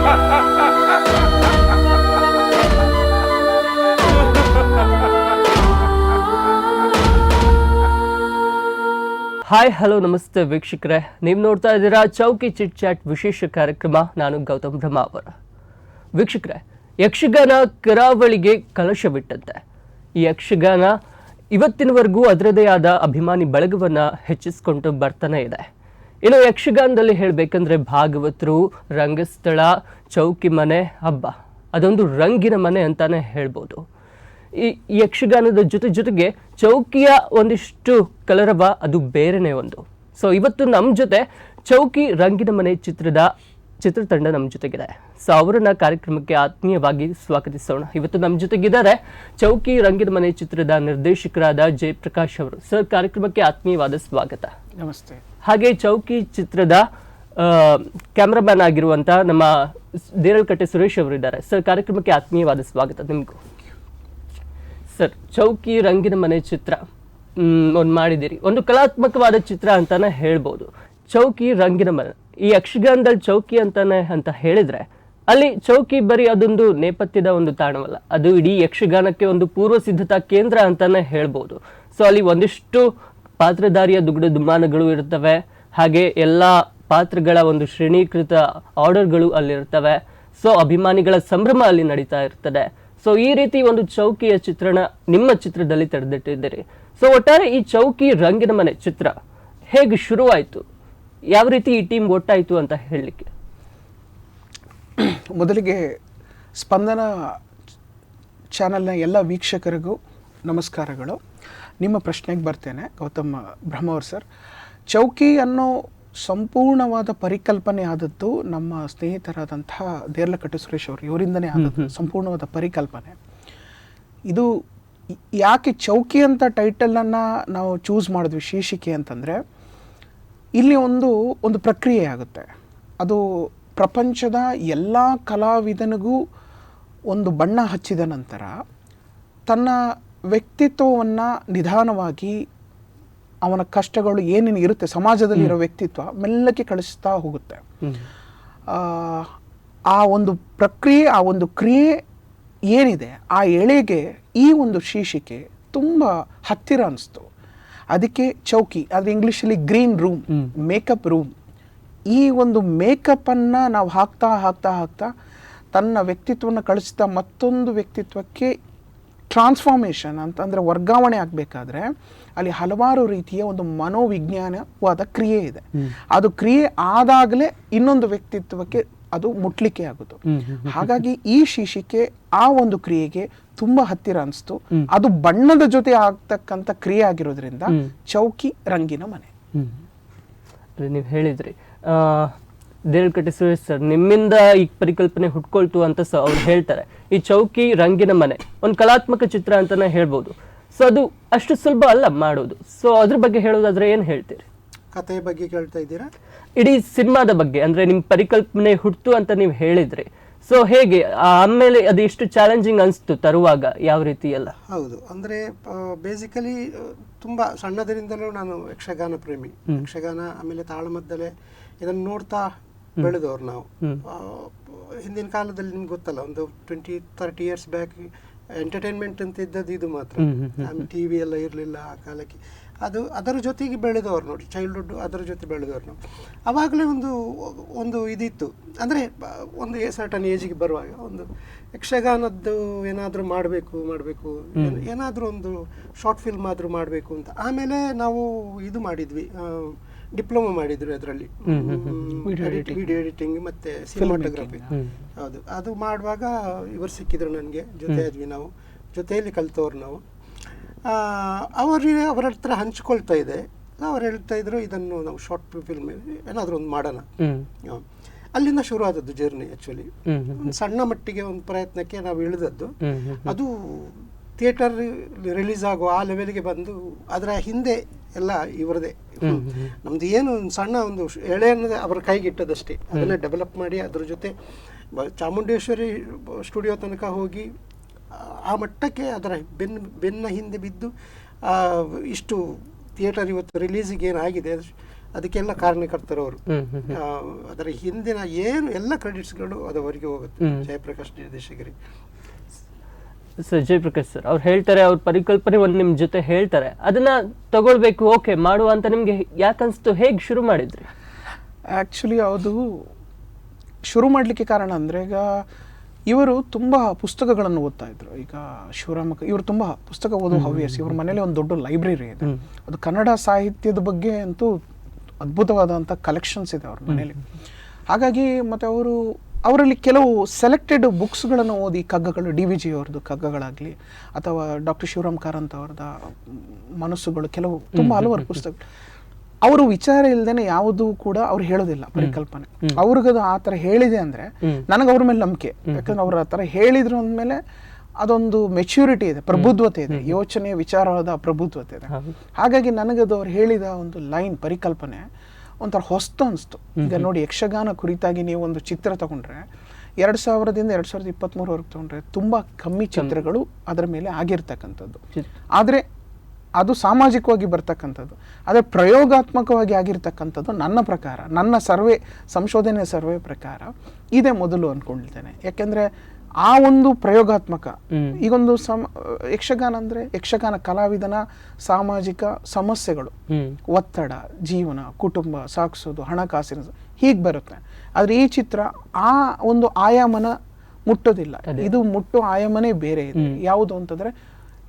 Hi hello ನಮಸ್ತೆ ವೀಕ್ಷಕರೇ, ನೀವು ನೋಡ್ತಾ ಇದ್ದೀರಾ ಚೌಕಿ ಚಿಟ್ ಚಾಟ್ ವಿಶೇಷ ಕಾರ್ಯಕ್ರಮ. ನಾನು ಗೌತಮ್ ಬ್ರಹ್ಮಾವರ. ವೀಕ್ಷಕರೇ, ಯಕ್ಷಗಾನ ಕರಾವಳಿಗೆ ಕಲಶವಿಟ್ಟಂತೆ. ಈ ಯಕ್ಷಗಾನ ಇವತ್ತಿನವರೆಗೂ ಅದರದೇ ಆದ ಅಭಿಮಾನಿ ಬಳಗವನ್ನು ಹೆಚ್ಚಿಸಿಕೊಂಡು ಬರ್ತಾನೆ ಇದೆ. ಇನ್ನು ಯಕ್ಷಗಾನದಲ್ಲಿ ಹೇಳಬೇಕಂದ್ರೆ ಭಾಗವತರು, ರಂಗಸ್ಥಳ, ಚೌಕಿ ಮನೆ, ಹಬ್ಬ ಅದೊಂದು ರಂಗಿನ ಮನೆ ಅಂತಾನೆ ಹೇಳ್ಬೋದು. ಈ ಯಕ್ಷಗಾನದ ಜೊತೆಗೆ ಚೌಕಿಯ ಒಂದಿಷ್ಟು ಕಲರವ ಅದು ಬೇರೆನೇ ಒಂದು. ಸೊ ಇವತ್ತು ನಮ್ಮ ಜೊತೆ ಚೌಕಿ ರಂಗಿನ ಮನೆ ಚಿತ್ರತಂಡ ನಮ್ಮ ಜೊತೆಗಿದೆ. ಸೊ ಅವರನ್ನ ಕಾರ್ಯಕ್ರಮಕ್ಕೆ ಆತ್ಮೀಯವಾಗಿ ಸ್ವಾಗತಿಸೋಣ. ಇವತ್ತು ನಮ್ಮ ಜೊತೆಗಿದ್ದಾರೆ ಚೌಕಿ ರಂಗಿನ ಮನೆ ಚಿತ್ರದ ನಿರ್ದೇಶಕರಾದ ಜಯಪ್ರಕಾಶ್ ಅವರು. ಸರ್, ಕಾರ್ಯಕ್ರಮಕ್ಕೆ ಆತ್ಮೀಯವಾದ ಸ್ವಾಗತ. ನಮಸ್ತೆ. ಹಾಗೆ ಚೌಕಿ ಚಿತ್ರದ ಕ್ಯಾಮ್ರಾಮ್ಯಾನ್ ಆಗಿರುವಂತ ನಮ್ಮ ದೇರಳಕಟ್ಟೆ ಸುರೇಶ್ ಅವರು ಇದ್ದಾರೆ. ಸರ್, ಕಾರ್ಯಕ್ರಮಕ್ಕೆ ಆತ್ಮೀಯವಾದ ಸ್ವಾಗತ ನಿಮಗೂ. ಸರ್, ಚೌಕಿ ರಂಗಿನ ಮನೆ ಚಿತ್ರ ಒಂದು ಮಾಡಿದ್ದೀರಿ, ಒಂದು ಕಲಾತ್ಮಕವಾದ ಚಿತ್ರ ಅಂತಾನೆ ಹೇಳ್ಬೋದು. ಚೌಕಿ ರಂಗಿನ ಮನೆ, ಈ ಯಕ್ಷಗಾನದಲ್ಲಿ ಚೌಕಿ ಅಂತ ಹೇಳಿದ್ರೆ ಅಲ್ಲಿ ಚೌಕಿ ಬರೀ ಅದೊಂದು ನೇಪಥ್ಯದ ಒಂದು ತಾಣವಲ್ಲ, ಅದು ಇಡೀ ಯಕ್ಷಗಾನಕ್ಕೆ ಒಂದು ಪೂರ್ವ ಸಿದ್ಧತಾ ಕೇಂದ್ರ ಅಂತಾನೆ ಹೇಳ್ಬೋದು. ಸೊ ಅಲ್ಲಿ ಒಂದಿಷ್ಟು ಪಾತ್ರಧಾರಿಯ ದುಗುಡ ದುಮ್ಮಾನಗಳು ಇರ್ತವೆ, ಹಾಗೆ ಎಲ್ಲ ಪಾತ್ರಗಳ ಒಂದು ಶ್ರೇಣೀಕೃತ ಆರ್ಡರ್ಗಳು ಅಲ್ಲಿರ್ತವೆ. ಸೊ ಅಭಿಮಾನಿಗಳ ಸಂಭ್ರಮ ಅಲ್ಲಿ ನಡೀತಾ ಇರ್ತದೆ. ಸೊ ಈ ರೀತಿ ಒಂದು ಚೌಕಿಯ ಚಿತ್ರಣ ನಿಮ್ಮ ಚಿತ್ರದಲ್ಲಿ ತೆರೆದಿಟ್ಟಿದ್ದೀರಿ. ಸೊ ಒಟ್ಟಾರೆ ಈ ಚೌಕಿ ರಂಗಿನ ಮನೆ ಚಿತ್ರ ಹೇಗೆ ಶುರುವಾಯಿತು, ಯಾವ ರೀತಿ ಈ ಟೀಮ್ ಒಟ್ಟಾಯಿತು ಅಂತ ಹೇಳಲಿಕ್ಕೆ? ಮೊದಲಿಗೆ ಸ್ಪಂದನ ಚಾನಲ್ನ ಎಲ್ಲ ವೀಕ್ಷಕರಿಗೂ ನಮಸ್ಕಾರಗಳು. ನಿಮ್ಮ ಪ್ರಶ್ನೆಗೆ ಬರ್ತೇನೆ ಗೌತಮ್ ಬ್ರಹ್ಮಾವರ್ ಸರ್. ಚೌಕಿ ಅನ್ನೋ ಸಂಪೂರ್ಣವಾದ ಪರಿಕಲ್ಪನೆ ಆದದ್ದು ನಮ್ಮ ಸ್ನೇಹಿತರಾದಂತಹ ದೇರ್ಲಕಟ್ಟೆ ಸುರೇಶ್ ಅವರು, ಇವರಿಂದನೇ ಆದದ್ದು ಸಂಪೂರ್ಣವಾದ ಪರಿಕಲ್ಪನೆ. ಇದು ಯಾಕೆ ಚೌಕಿ ಅಂತ ಟೈಟಲನ್ನು ನಾವು ಚೂಸ್ ಮಾಡಿದ್ವಿ ಶೀರ್ಷಿಕೆ ಅಂತಂದರೆ, ಇಲ್ಲಿ ಒಂದು ಪ್ರಕ್ರಿಯೆ ಆಗುತ್ತೆ. ಅದು ಪ್ರಪಂಚದ ಎಲ್ಲ ಕಲಾವಿದನಿಗೂ ಒಂದು ಬಣ್ಣ ಹಚ್ಚಿದ ನಂತರ ತನ್ನ ವ್ಯಕ್ತಿತ್ವವನ್ನು ನಿಧಾನವಾಗಿ ಅವನ ಕಷ್ಟಗಳು ಏನೇನು ಇರುತ್ತೆ ಸಮಾಜದಲ್ಲಿರೋ ವ್ಯಕ್ತಿತ್ವ ಮೆಲ್ಲಕ್ಕೆ ಕಳಿಸ್ತಾ ಹೋಗುತ್ತೆ. ಆ ಒಂದು ಪ್ರಕ್ರಿಯೆ, ಆ ಒಂದು ಕ್ರಿಯೆ ಏನಿದೆ ಆ ಎಳೆಗೆ ಈ ಒಂದು ಶೀರ್ಷಿಕೆ ತುಂಬ ಹತ್ತಿರ ಅನಿಸ್ತು. ಅದಕ್ಕೆ ಚೌಕಿ, ಅದು ಇಂಗ್ಲೀಷಲ್ಲಿ ಗ್ರೀನ್ ರೂಮ್, ಮೇಕಪ್ ರೂಮ್. ಈ ಒಂದು ಮೇಕಪ್ಪನ್ನು ನಾವು ಹಾಕ್ತಾ ಹಾಕ್ತಾ ಹಾಕ್ತಾ ತನ್ನ ವ್ಯಕ್ತಿತ್ವವನ್ನು ಕಳಿಸ್ತಾ ಮತ್ತೊಂದು ವ್ಯಕ್ತಿತ್ವಕ್ಕೆ ಟ್ರಾನ್ಸ್ಫಾರ್ಮೇಷನ್ ಅಂತಂದರೆ ವರ್ಗಾವಣೆ ಆಗಬೇಕಾದ್ರೆ ಅಲ್ಲಿ ಹಲವಾರು ರೀತಿಯ ಒಂದು ಮನೋವಿಜ್ಞಾನವಾದ ಕ್ರಿಯೆ ಇದೆ. ಅದು ಕ್ರಿಯೆ ಆದಾಗಲೇ ಇನ್ನೊಂದು ವ್ಯಕ್ತಿತ್ವಕ್ಕೆ ಅದು ಮುಟ್ಲಿಕ್ಕೆ ಆಗೋದು. ಹಾಗಾಗಿ ಈ ಶೀರ್ಷಿಕೆ ಆ ಒಂದು ಕ್ರಿಯೆಗೆ ತುಂಬಾ ಹತ್ತಿರ ಅನಿಸ್ತು. ಅದು ಬಣ್ಣದ ಜೊತೆ ಆಗ್ತಕ್ಕಂಥ ಕ್ರಿಯೆ ಆಗಿರೋದ್ರಿಂದ ಚೌಕಿ ರಂಗಿನ ಮನೆ. ನೀವು ಹೇಳಿದ್ರಿ ದೇರಳಕಟ್ಟೆ ಸುರೇಶ್ ಸರ್, ನಿಮ್ಮಿಂದ ಈ ಪರಿಕಲ್ಪನೆ ಹುಟ್ಕೊಳ್ತು ಅಂತ ಅವ್ರು ಹೇಳ್ತಾರೆ. ಈ ಚೌಕಿ ರಂಗಿನ ಮನೆ ಒಂದು ಕಲಾತ್ಮಕ ಚಿತ್ರ ಅಂತಾನೆ ಹೇಳ್ಬೋದು. ಸೊ ಅದು ಅಷ್ಟು ಸುಲಭ ಅಲ್ಲ ಮಾಡೋದು. ಸೊ ಅದ್ರ ಬಗ್ಗೆ ಹೇಳೋದಾದ್ರೆ ಏನ್ ಹೇಳ್ತೀರಿ? ಕಥೆಯ ಬಗ್ಗೆ ಕೇಳ್ತಾ ಇದ್ದೀರಾ? ಇಡೀ ಸಿನಿಮಾದ ಬಗ್ಗೆ, ಅಂದ್ರೆ ನಿಮ್ ಪರಿಕಲ್ಪನೆ ಹುಟ್ಟು ಅಂತ ನೀವು ಹೇಳಿದ್ರಿ. ಸೊ ಹೇಗೆ ಆಮೇಲೆ ಅದು ಎಷ್ಟು ಚಾಲೆಂಜಿಂಗ್ ಅನಿಸ್ತು ತರುವಾಗ, ಯಾವ ರೀತಿ ಎಲ್ಲ? ಹೌದು, ಅಂದರೆ ಬೇಸಿಕಲಿ ತುಂಬ ಸಣ್ಣದರಿಂದಲೂ ನಾನು ಯಕ್ಷಗಾನ ಪ್ರೇಮಿ. ಯಕ್ಷಗಾನ ಆಮೇಲೆ ತಾಳಮದ್ದಲೆ ಇದನ್ನು ನೋಡ್ತಾ ಬೆಳೆದವ್ರು ನಾವು. ಹಿಂದಿನ ಕಾಲದಲ್ಲಿ ನಿಮ್ಗೆ ಗೊತ್ತಲ್ಲ, ಒಂದು 20-30 ಇಯರ್ಸ್ ಬ್ಯಾಕ್ ಎಂಟರ್ಟೈನ್ಮೆಂಟ್ ಅಂತ ಇದ್ದದ್ದು ಇದು ಮಾತ್ರ. ಟಿ ವಿ ಎಲ್ಲ ಇರಲಿಲ್ಲ ಆ ಕಾಲಕ್ಕೆ. ಅದರ ಜೊತೆಗೆ ಬೆಳೆದವ್ರು ನೋಡಿ, ಚೈಲ್ಡ್ಹುಡ್ ಅದರ ಜೊತೆ ಬೆಳೆದವ್ರು ನಾವು. ಆವಾಗಲೇ ಒಂದು ಇದಿತ್ತು, ಅಂದರೆ ಒಂದು ಸರ್ಟನ್ ಏಜಿಗೆ ಬರುವಾಗ ಒಂದು ಯಕ್ಷಗಾನದ್ದು ಏನಾದರೂ ಮಾಡಬೇಕು ಏನಾದರೂ ಒಂದು ಶಾರ್ಟ್ ಫಿಲ್ಮ್ ಆದರೂ ಮಾಡಬೇಕು ಅಂತ. ಆಮೇಲೆ ನಾವು ಇದು ಮಾಡಿದ್ವಿ, ಡಿಪ್ಲೊಮಾ ಮಾಡಿದ್ರು ಅದರಲ್ಲಿ, ವಿಡಿಯೋ ಎಡಿಟಿಂಗ್ ಮತ್ತು ಸಿನಿಮಾಟೋಗ್ರಫಿ. ಹೌದು, ಅದು ಮಾಡುವಾಗ ಇವರು ಸಿಕ್ಕಿದ್ರು ನನಗೆ, ಜೊತೆ ಆದ್ವಿ ನಾವು, ಜೊತೆಯಲ್ಲಿ ಕಲಿತವ್ರು ನಾವು. ಅವರ ಹತ್ರ ಹಂಚ್ಕೊಳ್ತಾ ಇದೆ. ಅವ್ರು ಹೇಳ್ತಾ ಇದ್ರು, ಇದನ್ನು ನಾವು ಶಾರ್ಟ್ ಫಿಲ್ಮ್ ಏನಾದರೂ ಒಂದು ಮಾಡೋಣ. ಅಲ್ಲಿಂದ ಶುರು ಆದದ್ದು ಜರ್ನಿ. ಆ್ಯಕ್ಚುಲಿ ಒಂದು ಸಣ್ಣ ಮಟ್ಟಿಗೆ ಒಂದು ಪ್ರಯತ್ನಕ್ಕೆ ನಾವು ಇಳಿದದ್ದು. ಅದು ಥಿಯೇಟರ್ ರಿಲೀಸ್ ಆಗೋ ಆ ಲೆವೆಲ್ಗೆ ಬಂದು ಅದರ ಹಿಂದೆ ಎಲ್ಲ ಇವರದೇ. ನಮ್ದು ಏನು ಸಣ್ಣ ಒಂದು ಎಳೆ ಅನ್ನೋದೇ ಅವರ ಕೈಗಿಟ್ಟದಷ್ಟೇ. ಅದನ್ನೇ ಡೆವಲಪ್ ಮಾಡಿ ಅದ್ರ ಜೊತೆ ಚಾಮುಂಡೇಶ್ವರಿ ಸ್ಟುಡಿಯೋ ತನಕ ಹೋಗಿ ಆ ಮಟ್ಟಕ್ಕೆ ಅದರ ಬೆನ್ನ ಹಿಂದೆ ಬಿದ್ದು ಇಷ್ಟು ಥಿಯೇಟರ್ ಇವತ್ತು ರಿಲೀಸಿಗೆ ಏನಾಗಿದೆ ಅದಕ್ಕೆಲ್ಲ ಕಾರಣಕರ್ತರವರು. ಅದರ ಹಿಂದಿನ ಏನು ಎಲ್ಲ ಕ್ರೆಡಿಟ್ಸ್ಗಳು ಅದು ಅವರಿಗೆ ಹೋಗುತ್ತೆ, ಜಯಪ್ರಕಾಶ್ ನಿರ್ದೇಶಕರಿಗೆ. ಸರ್ ಜಯಪ್ರಕಾಶ್ ಸರ್ ಅವ್ರು ಹೇಳ್ತಾರೆ, ಅವ್ರ ಪರಿಕಲ್ಪನೆ ಒಂದು ನಿಮ್ಮ ಜೊತೆ ಹೇಳ್ತಾರೆ, ಅದನ್ನ ತಗೊಳ್ಬೇಕು, ಓಕೆ ಮಾಡುವ ಅಂತ ನಿಮ್ಗೆ ಯಾಕನ್ಸ್ತು? ಹೇಗೆ ಶುರು ಮಾಡಿದ್ರಿ? ಆ್ಯಕ್ಚುಲಿ ಅದು ಶುರು ಮಾಡಲಿಕ್ಕೆ ಕಾರಣ ಅಂದರೆ, ಈಗ ಇವರು ತುಂಬ ಪುಸ್ತಕಗಳನ್ನು ಓದ್ತಾ ಇದ್ರು. ಈಗ ಶಿವರಾಮ ಇವರು ತುಂಬ ಪುಸ್ತಕ ಓದುವ ಹವ್ಯಾಸ. ಇವ್ರ ಮನೇಲಿ ಒಂದು ದೊಡ್ಡ ಲೈಬ್ರರಿ ಇದೆ. ಅದು ಕನ್ನಡ ಸಾಹಿತ್ಯದ ಬಗ್ಗೆ ಅಂತೂ ಅದ್ಭುತವಾದಂಥ ಕಲೆಕ್ಷನ್ಸ್ ಇದೆ ಅವ್ರ ಮನೇಲಿ. ಹಾಗಾಗಿ ಮತ್ತು ಅವರಲ್ಲಿ ಕೆಲವು ಸೆಲೆಕ್ಟೆಡ್ ಬುಕ್ಸ್ಗಳನ್ನು ಓದಿ, ಕಗ್ಗಗಳು, DVG ಅವ್ರದ್ದು ಕಗ್ಗಗಳಾಗಲಿ ಅಥವಾ ಡಾಕ್ಟರ್ ಶಿವರಾಮ್ ಕಾರಂತ್ ಅವ್ರದ್ದು ಮನಸ್ಸುಗಳು, ಕೆಲವು ತುಂಬ ಹಲವಾರು ಪುಸ್ತಕಗಳು, ಅವರು ವಿಚಾರ ಇಲ್ಲದೇನೆ ಯಾವುದು ಕೂಡ ಅವ್ರು ಹೇಳೋದಿಲ್ಲ ಪರಿಕಲ್ಪನೆ. ಅವ್ರಿಗದು ಆ ಥರ ಹೇಳಿದೆ ಅಂದರೆ ನನಗೆ ಅವ್ರ ಮೇಲೆ ನಂಬಿಕೆ. ಯಾಕಂದ್ರೆ ಅವ್ರು ಆ ಥರ ಹೇಳಿದ್ರು ಅಂದಮೇಲೆ ಅದೊಂದು ಮೆಚ್ಯೂರಿಟಿ ಇದೆ, ಪ್ರಬುದ್ಧತೆ ಇದೆ, ಯೋಚನೆ ವಿಚಾರವಾದ ಪ್ರಬುದ್ಧತೆ ಇದೆ. ಹಾಗಾಗಿ ನನಗದು ಅವ್ರು ಹೇಳಿದ ಒಂದು ಲೈನ್ ಪರಿಕಲ್ಪನೆ ಒಂಥರ ಹೊಸ್ತು ಅನಿಸ್ತು. ಈಗ ನೋಡಿ, ಯಕ್ಷಗಾನ ಕುರಿತಾಗಿ ನೀವು ಒಂದು ಚಿತ್ರ ತಗೊಂಡ್ರೆ 2000ದಿಂದ 2023ವರೆಗೆ ತಗೊಂಡ್ರೆ ತುಂಬ ಕಮ್ಮಿ ಚಿತ್ರಗಳು ಅದರ ಮೇಲೆ ಆಗಿರ್ತಕ್ಕಂಥದ್ದು. ಆದರೆ ಅದು ಸಾಮಾಜಿಕವಾಗಿ ಬರ್ತಕ್ಕಂಥದ್ದು. ಆದರೆ ಪ್ರಯೋಗಾತ್ಮಕವಾಗಿ ಆಗಿರ್ತಕ್ಕಂಥದ್ದು ನನ್ನ ಪ್ರಕಾರ, ನನ್ನ ಸಂಶೋಧನೆ ಸರ್ವೆ ಪ್ರಕಾರ ಇದೇ ಮೊದಲು ಅಂದ್ಕೊಳ್ತೇನೆ. ಯಾಕೆಂದರೆ ಆ ಒಂದು ಪ್ರಯೋಗಾತ್ಮಕ, ಈಗೊಂದು ಯಕ್ಷಗಾನ ಅಂದರೆ ಯಕ್ಷಗಾನ ಕಲಾವಿದನ ಸಾಮಾಜಿಕ ಸಮಸ್ಯೆಗಳು, ಒತ್ತಡ, ಜೀವನ, ಕುಟುಂಬ ಸಾಗಿಸೋದು, ಹಣಕಾಸಿನ ಹೀಗೆ ಬರುತ್ತೆ. ಆದರೆ ಈ ಚಿತ್ರ ಆ ಒಂದು ಆಯಾಮನ ಮುಟ್ಟೋದಿಲ್ಲ. ಇದು ಮುಟ್ಟೋ ಆಯಾಮನೇ ಬೇರೆ ಇದೆ. ಯಾವುದು ಅಂತಂದರೆ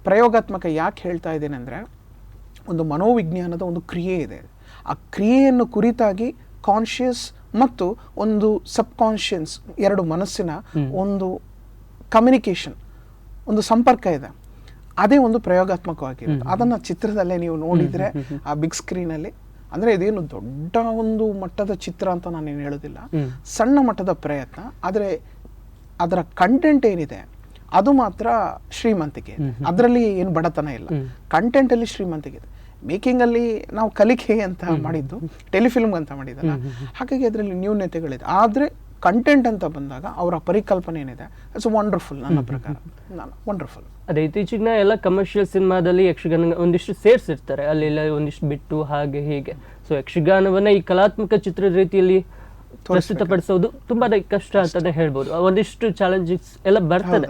ಪ್ರಯೋಗಾತ್ಮಕ. ಯಾಕೆ ಹೇಳ್ತಾ ಇದ್ದೇನೆ ಅಂದರೆ, ಒಂದು ಮನೋವಿಜ್ಞಾನದ ಒಂದು ಕ್ರಿಯೆ ಇದೆ. ಆ ಕ್ರಿಯೆಯನ್ನು ಕುರಿತಾಗಿ ಕಾನ್ಷಿಯಸ್ ಮತ್ತು ಒಂದು ಸಬ್ಕಾನ್ಷಿಯಸ್ ಎರಡು ಮನಸ್ಸಿನ ಒಂದು ಕಮ್ಯುನಿಕೇಷನ್, ಒಂದು ಸಂಪರ್ಕ ಇದೆ. ಅದೇ ಒಂದು ಪ್ರಯೋಗಾತ್ಮಕವಾಗಿರುತ್ತೆ. ಅದನ್ನು ಚಿತ್ರದಲ್ಲೇ ನೀವು ನೋಡಿದರೆ ಆ ಬಿಗ್ ಸ್ಕ್ರೀನಲ್ಲಿ, ಅಂದರೆ ಇದೇನು ದೊಡ್ಡ ಒಂದು ಮಟ್ಟದ ಚಿತ್ರ ಅಂತ ನಾನೇನು ಹೇಳೋದಿಲ್ಲ, ಸಣ್ಣ ಮಟ್ಟದ ಪ್ರಯತ್ನ. ಆದರೆ ಅದರ ಕಂಟೆಂಟ್ ಏನಿದೆ ಅದು ಮಾತ್ರ ಶ್ರೀಮಂತಿಕೆ. ಅದರಲ್ಲಿ ಏನು ಬಡತನ ಇಲ್ಲ. ಕಂಟೆಂಟಲ್ಲಿ ಶ್ರೀಮಂತಿಕೆ ಇದೆ. ಮೇಕಿಂಗಲ್ಲಿ ನಾವು ಕಲಿಕೆ ಅಂತ ಮಾಡಿದ್ದು, ಟೆಲಿಫಿಲ್ಮ್ ಅಂತ ಮಾಡಿದ್ದಲ್ಲ, ಹಾಗಾಗಿ ಅದರಲ್ಲಿ ನ್ಯೂನ್ಯತೆಗಳಿದೆ. ಆದರೆ ಕಂಟೆಂಟ್ ಅಂತ ಬಂದಾಗ ಅವರ ಪರಿಕಲ್ಪನೆ ಏನಿದೆ, ಇಟ್ಸ್ ವಂಡರ್ಫುಲ್. ನನ್ನ ಪ್ರಕಾರ ವಂಡರ್ಫುಲ್. ಅದೇ ಇತ್ತೀಚಿನ ಎಲ್ಲ ಕಮರ್ಷಿಯಲ್ ಸಿನಿಮಾದಲ್ಲಿ ಯಕ್ಷಗಾನ ಒಂದಿಷ್ಟು ಸೇರಿಸಿರ್ತಾರೆ, ಅಲ್ಲೆಲ್ಲ ಒಂದಿಷ್ಟು ಬಿಟ್ಟು ಹಾಗೆ ಹೀಗೆ. ಸೊ ಯಕ್ಷಗಾನವನ್ನ ಈ ಕಲಾತ್ಮಕ ಚಿತ್ರದ ರೀತಿಯಲ್ಲಿ ಪ್ರಸ್ತುತಪಡಿಸೋದು ತುಂಬಾ ಕಷ್ಟ ಅಂತಾನೆ ಹೇಳ್ಬೋದು. ಒಂದಿಷ್ಟು ಚಾಲೆಂಜಸ್ ಎಲ್ಲ ಬರ್ತದೆ.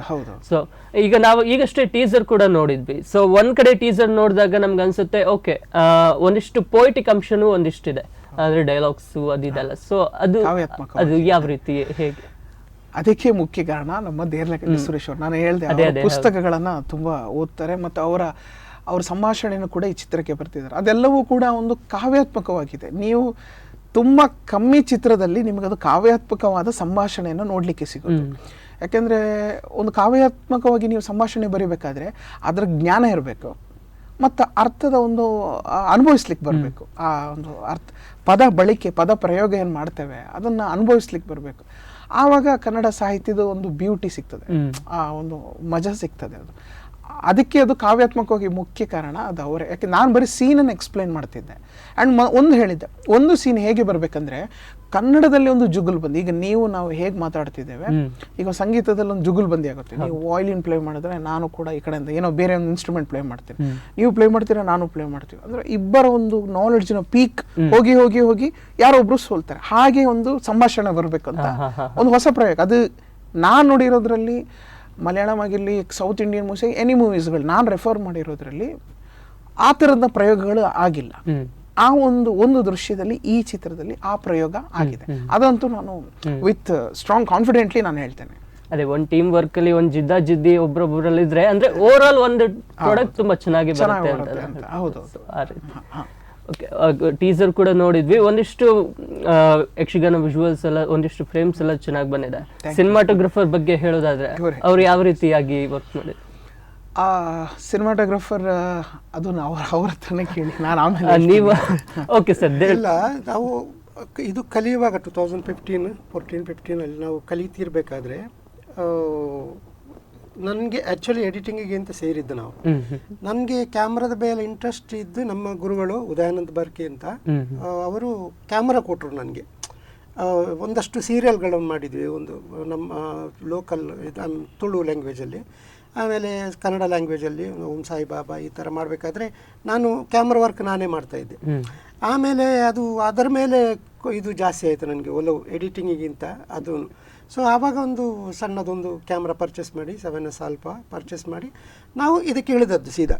ಸೊ ಈಗ ನಾವು ಈಗಷ್ಟೇ ಟೀಸರ್ ಕೂಡ ನೋಡಿದ್ವಿ. ಸೊ ಒಂದ್ ಕಡೆ ಟೀಸರ್ ನೋಡಿದಾಗ ನಮ್ಗೆ ಅನ್ಸುತ್ತೆ, ಓಕೆ ಒಂದಿಷ್ಟು ಪೋಯಿಟಿಕ್ ಅಂಶನೂ ಒಂದಿಷ್ಟಿದೆ, ಅಂದ್ರೆ ಡೈಲಾಗ್ಸ್ ಅದಿದೆಲ್ಲ. ಸೊ ಅದು ಯಾವ ರೀತಿ, ಹೇಗೆ? ಅದಕ್ಕೆ ಮುಖ್ಯ ಕಾರಣ ನಮ್ಮ ದೇರ್ಲಕಟ್ಟಿ ಸುರೇಶ್ ಅವರು. ನಾನು ಹೇಳಿದೆ, ಪುಸ್ತಕಗಳನ್ನ ತುಂಬಾ ಓದ್ತಾರೆ ಮತ್ತು ಅವರ ಸಂಭಾಷಣೆಯನ್ನು ಕೂಡ ಈ ಚಿತ್ರಕ್ಕೆ ಬರ್ತಿದ್ದಾರೆ. ಅದೆಲ್ಲವೂ ಕೂಡ ಒಂದು ಕಾವ್ಯಾತ್ಮಕವಾಗಿದೆ. ನೀವು ತುಂಬ ಕಮ್ಮಿ ಚಿತ್ರದಲ್ಲಿ ನಿಮಗದು ಕಾವ್ಯಾತ್ಮಕವಾದ ಸಂಭಾಷಣೆಯನ್ನು ನೋಡಲಿಕ್ಕೆ ಸಿಗೋದು. ಯಾಕೆಂದರೆ ಒಂದು ಕಾವ್ಯಾತ್ಮಕವಾಗಿ ನೀವು ಸಂಭಾಷಣೆ ಬರೀಬೇಕಾದ್ರೆ ಅದರ ಜ್ಞಾನ ಇರಬೇಕು ಮತ್ತು ಅರ್ಥದ ಒಂದು ಅನುಭವಿಸ್ಲಿಕ್ಕೆ ಬರಬೇಕು. ಆ ಒಂದು ಪದ ಬಳಕೆ, ಪದ ಪ್ರಯೋಗ ಏನು ಮಾಡ್ತೇವೆ ಅದನ್ನು ಅನುಭವಿಸ್ಲಿಕ್ಕೆ ಬರಬೇಕು. ಆವಾಗ ಕನ್ನಡ ಸಾಹಿತ್ಯದ ಒಂದು ಬ್ಯೂಟಿ ಸಿಗ್ತದೆ, ಆ ಒಂದು ಮಜಾ ಸಿಗ್ತದೆ. ಅದಕ್ಕೆ ಅದು ಕಾವ್ಯಾತ್ಮಕವಾಗಿ ಮುಖ್ಯ ಕಾರಣ ಅದು ಅವರೇ. ಯಾಕೆ ನಾನು ಬರೀ ಸೀನನ್ನು ಎಕ್ಸ್ಪ್ಲೈನ್ ಮಾಡ್ತಿದ್ದೆ. ಆ್ಯಂಡ್ ಒಂದು ಹೇಳಿದ್ದೆ, ಒಂದು ಸೀನ್ ಹೇಗೆ ಬರಬೇಕಂದ್ರೆ ಕನ್ನಡದಲ್ಲಿ ಒಂದು ಜುಗುಲ್ಬಂದಿ. ಈಗ ನಾವು ಹೇಗೆ ಮಾತಾಡ್ತಿದ್ದೇವೆ, ಈಗ ಸಂಗೀತದಲ್ಲಿ ಒಂದು ಜುಗುಲ್ಬಂದಿ ಆಗುತ್ತೆ. ನೀವು ವಾಯ್ಲಿನ್ ಪ್ಲೇ ಮಾಡಿದ್ರೆ ನಾನು ಕೂಡ ಈ ಕಡೆಯಿಂದ ಏನೋ ಬೇರೆ ಒಂದು ಇನ್ಸ್ಟ್ರೂಮೆಂಟ್ ಪ್ಲೇ ಮಾಡ್ತೀನಿ, ನೀವು ಪ್ಲೇ ಮಾಡ್ತೀರಾ, ನಾನು ಪ್ಲೇ ಮಾಡ್ತೀವಿ. ಅಂದರೆ ಇಬ್ಬರ ಒಂದು ನಾಲೆಡ್ಜಿನ ಪೀಕ್ ಹೋಗಿ ಹೋಗಿ ಹೋಗಿ ಯಾರೋ ಒಬ್ರು ಸೋಲ್ತಾರೆ. ಹಾಗೆ ಒಂದು ಸಂಭಾಷಣೆ ಬರಬೇಕು ಅಂತ ಒಂದು ಹೊಸ ಪ್ರಯೋಗ. ಅದು ನಾನು ನೋಡಿರೋದ್ರಲ್ಲಿ ಮಲಯಾಳಂ ಆಗಿರಲಿ, ಸೌತ್ ಇಂಡಿಯನ್ ಮೂವೀಸ್, ಎನಿ ಮೂವೀಸ್ಗಳು ನಾನು ರೆಫರ್ ಮಾಡಿರೋದ್ರಲ್ಲಿ ಆ ಥರದ ಪ್ರಯೋಗಗಳು ಆಗಿಲ್ಲ. ಆ ಒಂದು ದೃಶ್ಯದಲ್ಲಿ ಈ ಚಿತ್ರದಲ್ಲಿ ಆ ಪ್ರಯೋಗ ಆಗಿದೆ. ಅದಂತೂ ನಾನು ವಿತ್ ಸ್ಟ್ರಾಂಗ್ ಕಾನ್ಫಿಡೆಂಟ್ಲಿ ನಾನು ಹೇಳ್ತೇನೆ. ಅದೇ ಒಂದು ಟೀಮ್ ವರ್ಕ್ ಅಲ್ಲಿ ಒಂದು ಜಿದ್ದಿ ಒಬ್ಬರೊಬ್ಬರಲ್ಲಿ ಇದ್ರೆ ಅಂದ್ರೆ ಓವರ್ ಆಲ್ ಒಂದು ಪ್ರಾಡಕ್ಟ್ ತುಂಬಾ ಚೆನ್ನಾಗಿ ಬರುತ್ತೆ ಅಂತ. ಹೌದು. ಓಕೆ, ಟೀಸರ್ ಕೂಡ ನೋಡಿದ್ವಿ. ಒಂದಿಷ್ಟು ಯಕ್ಷಗಾನ ವಿಜುವಲ್ಸ್ ಎಲ್ಲ, ಒಂದಿಷ್ಟು ಫ್ರೇಮ್ಸ್ ಎಲ್ಲ ಚೆನ್ನಾಗಿ ಬಂದಿದೆ. ಸಿನಿಮಾಟೋಗ್ರಫರ್ ಬಗ್ಗೆ ಹೇಳೋದಾದ್ರೆ ಅವ್ರು ಯಾವ ರೀತಿಯಾಗಿ ವರ್ಕ್ ಮಾಡಿದ್ರು? ಸಿನಿಮಾಟೋಗ್ರಫರ್ ಅದು ಅವ್ರ ಹತ್ರನೇ ಕೇಳಿ, ನಾನು ಆಮೇಲೆ ನೀವು ಓಕೆ ಸರ್. ಇಲ್ಲ, ನಾವು ಇದು ಕಲಿಯುವಾಗ 2015 ನಾವು ಕಲಿತಿರ್ಬೇಕಾದ್ರೆ ನನಗೆ ಆ್ಯಕ್ಚುಲಿ ಎಡಿಟಿಂಗಿಗೆ ಅಂತ ಸೇರಿದ್ದು ನಾವು. ನನಗೆ ಕ್ಯಾಮ್ರಾದ ಮೇಲೆ ಇಂಟ್ರೆಸ್ಟ್ ಇದ್ದು ನಮ್ಮ ಗುರುಗಳು ಉದಯಾನಂದ ಬರ್ಕೆ ಅಂತ ಅವರು ಕ್ಯಾಮ್ರಾ ಕೊಟ್ಟರು ನನಗೆ. ಒಂದಷ್ಟು ಸೀರಿಯಲ್ಗಳನ್ನು ಮಾಡಿದ್ವಿ, ಒಂದು ನಮ್ಮ ಲೋಕಲ್ ಇದು ತುಳು ಲ್ಯಾಂಗ್ವೇಜಲ್ಲಿ, ಆಮೇಲೆ ಕನ್ನಡ ಲ್ಯಾಂಗ್ವೇಜಲ್ಲಿ ಓಂ ಸಾಯಿ ಬಾಬಾ ಈ ಥರ ಮಾಡಬೇಕಾದ್ರೆ ನಾನು ಕ್ಯಾಮ್ರಾ ವರ್ಕ್ ನಾನೇ ಮಾಡ್ತಾಯಿದ್ದೆ. ಆಮೇಲೆ ಅದು ಅದರ ಮೇಲೆ ಇದು ಜಾಸ್ತಿ ಆಯಿತು ನನಗೆ ಒಲವು ಎಡಿಟಿಂಗಿಗಿಂತ ಅದು. ಸೊ ಆವಾಗ ಒಂದು ಸಣ್ಣದೊಂದು ಕ್ಯಾಮ್ರಾ ಪರ್ಚೇಸ್ ಮಾಡಿ 7S ಆಲ್ಫಾ ಪರ್ಚೇಸ್ ಮಾಡಿ ನಾವು ಇದಕ್ಕೆ ಇಳಿದದ್ದು ಸೀದಾ.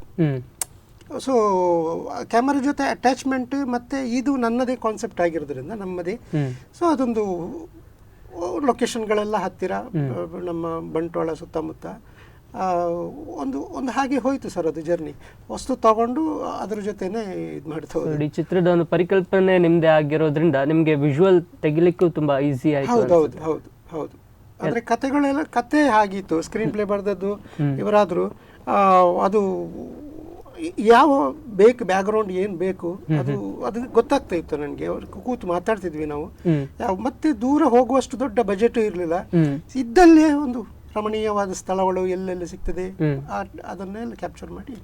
ಸೊ ಕ್ಯಾಮರಾ ಜೊತೆ ಅಟ್ಯಾಚ್ಮೆಂಟ್ ಮತ್ತು ಇದು ನನ್ನದೇ ಕಾನ್ಸೆಪ್ಟ್ ಆಗಿರೋದ್ರಿಂದ ನಮ್ಮದೇ. ಸೊ ಅದೊಂದು ಲೊಕೇಶನ್ಗಳೆಲ್ಲ ಹತ್ತಿರ, ನಮ್ಮ ಬಂಟ್ವಾಳ ಸುತ್ತಮುತ್ತ ಒಂದು ಹಾಗೆ ಹೋಯಿತು ಸರ್ ಅದು ಜರ್ನಿ. ವಸ್ತು ತಗೊಂಡು ಅದ್ರ ಜೊತೆನೆ ಇದು ಮಾಡ್ತಾ ಹೋದೆ. ಈ ಚಿತ್ರದ ಒಂದು ಪರಿಕಲ್ಪನೆ ನಿಮ್ದೇ ಆಗಿರೋದ್ರಿಂದ ನಿಮ್ಗೆ ವಿಜುವಲ್ ತೆಗಿಲಿಕ್ಕೂ ತುಂಬಾ ಈಸಿ ಆಯ್ತು. ಹೌದು ಹೌದು ಹೌದು. ಅಂದ್ರೆ ಕತೆಗಳೆಲ್ಲ ಕತೆ ಆಗಿತ್ತು, ಸ್ಕ್ರೀನ್ ಪ್ಲೇ ಬರ್ದದ್ದು ಇವರಾದ್ರು ಅದು ಯಾವ ಬೇಕು ಬ್ಯಾಕ್ಗ್ರೌಂಡ್ ಏನು ಬೇಕು ಅದು ಗೊತ್ತಾಗ್ತಾ ಇತ್ತು ನನಗೆ. ಅವ್ರು ಕೂತು ಮಾತಾಡ್ತಿದ್ವಿ ನಾವು. ಮತ್ತೆ ದೂರ ಹೋಗುವಷ್ಟು ದೊಡ್ಡ ಬಜೆಟ್ ಇರಲಿಲ್ಲ, ಇದ್ದಲ್ಲೇ ಒಂದು ರಮಣೀಯವಾದ ಸ್ಥಳಗಳು ಎಲ್ಲೆಲ್ಲಿ ಸಿಗ್ತದೆ ಅದನ್ನೆಲ್ಲ ಕ್ಯಾಪ್ಚರ್ ಮಾಡಿ.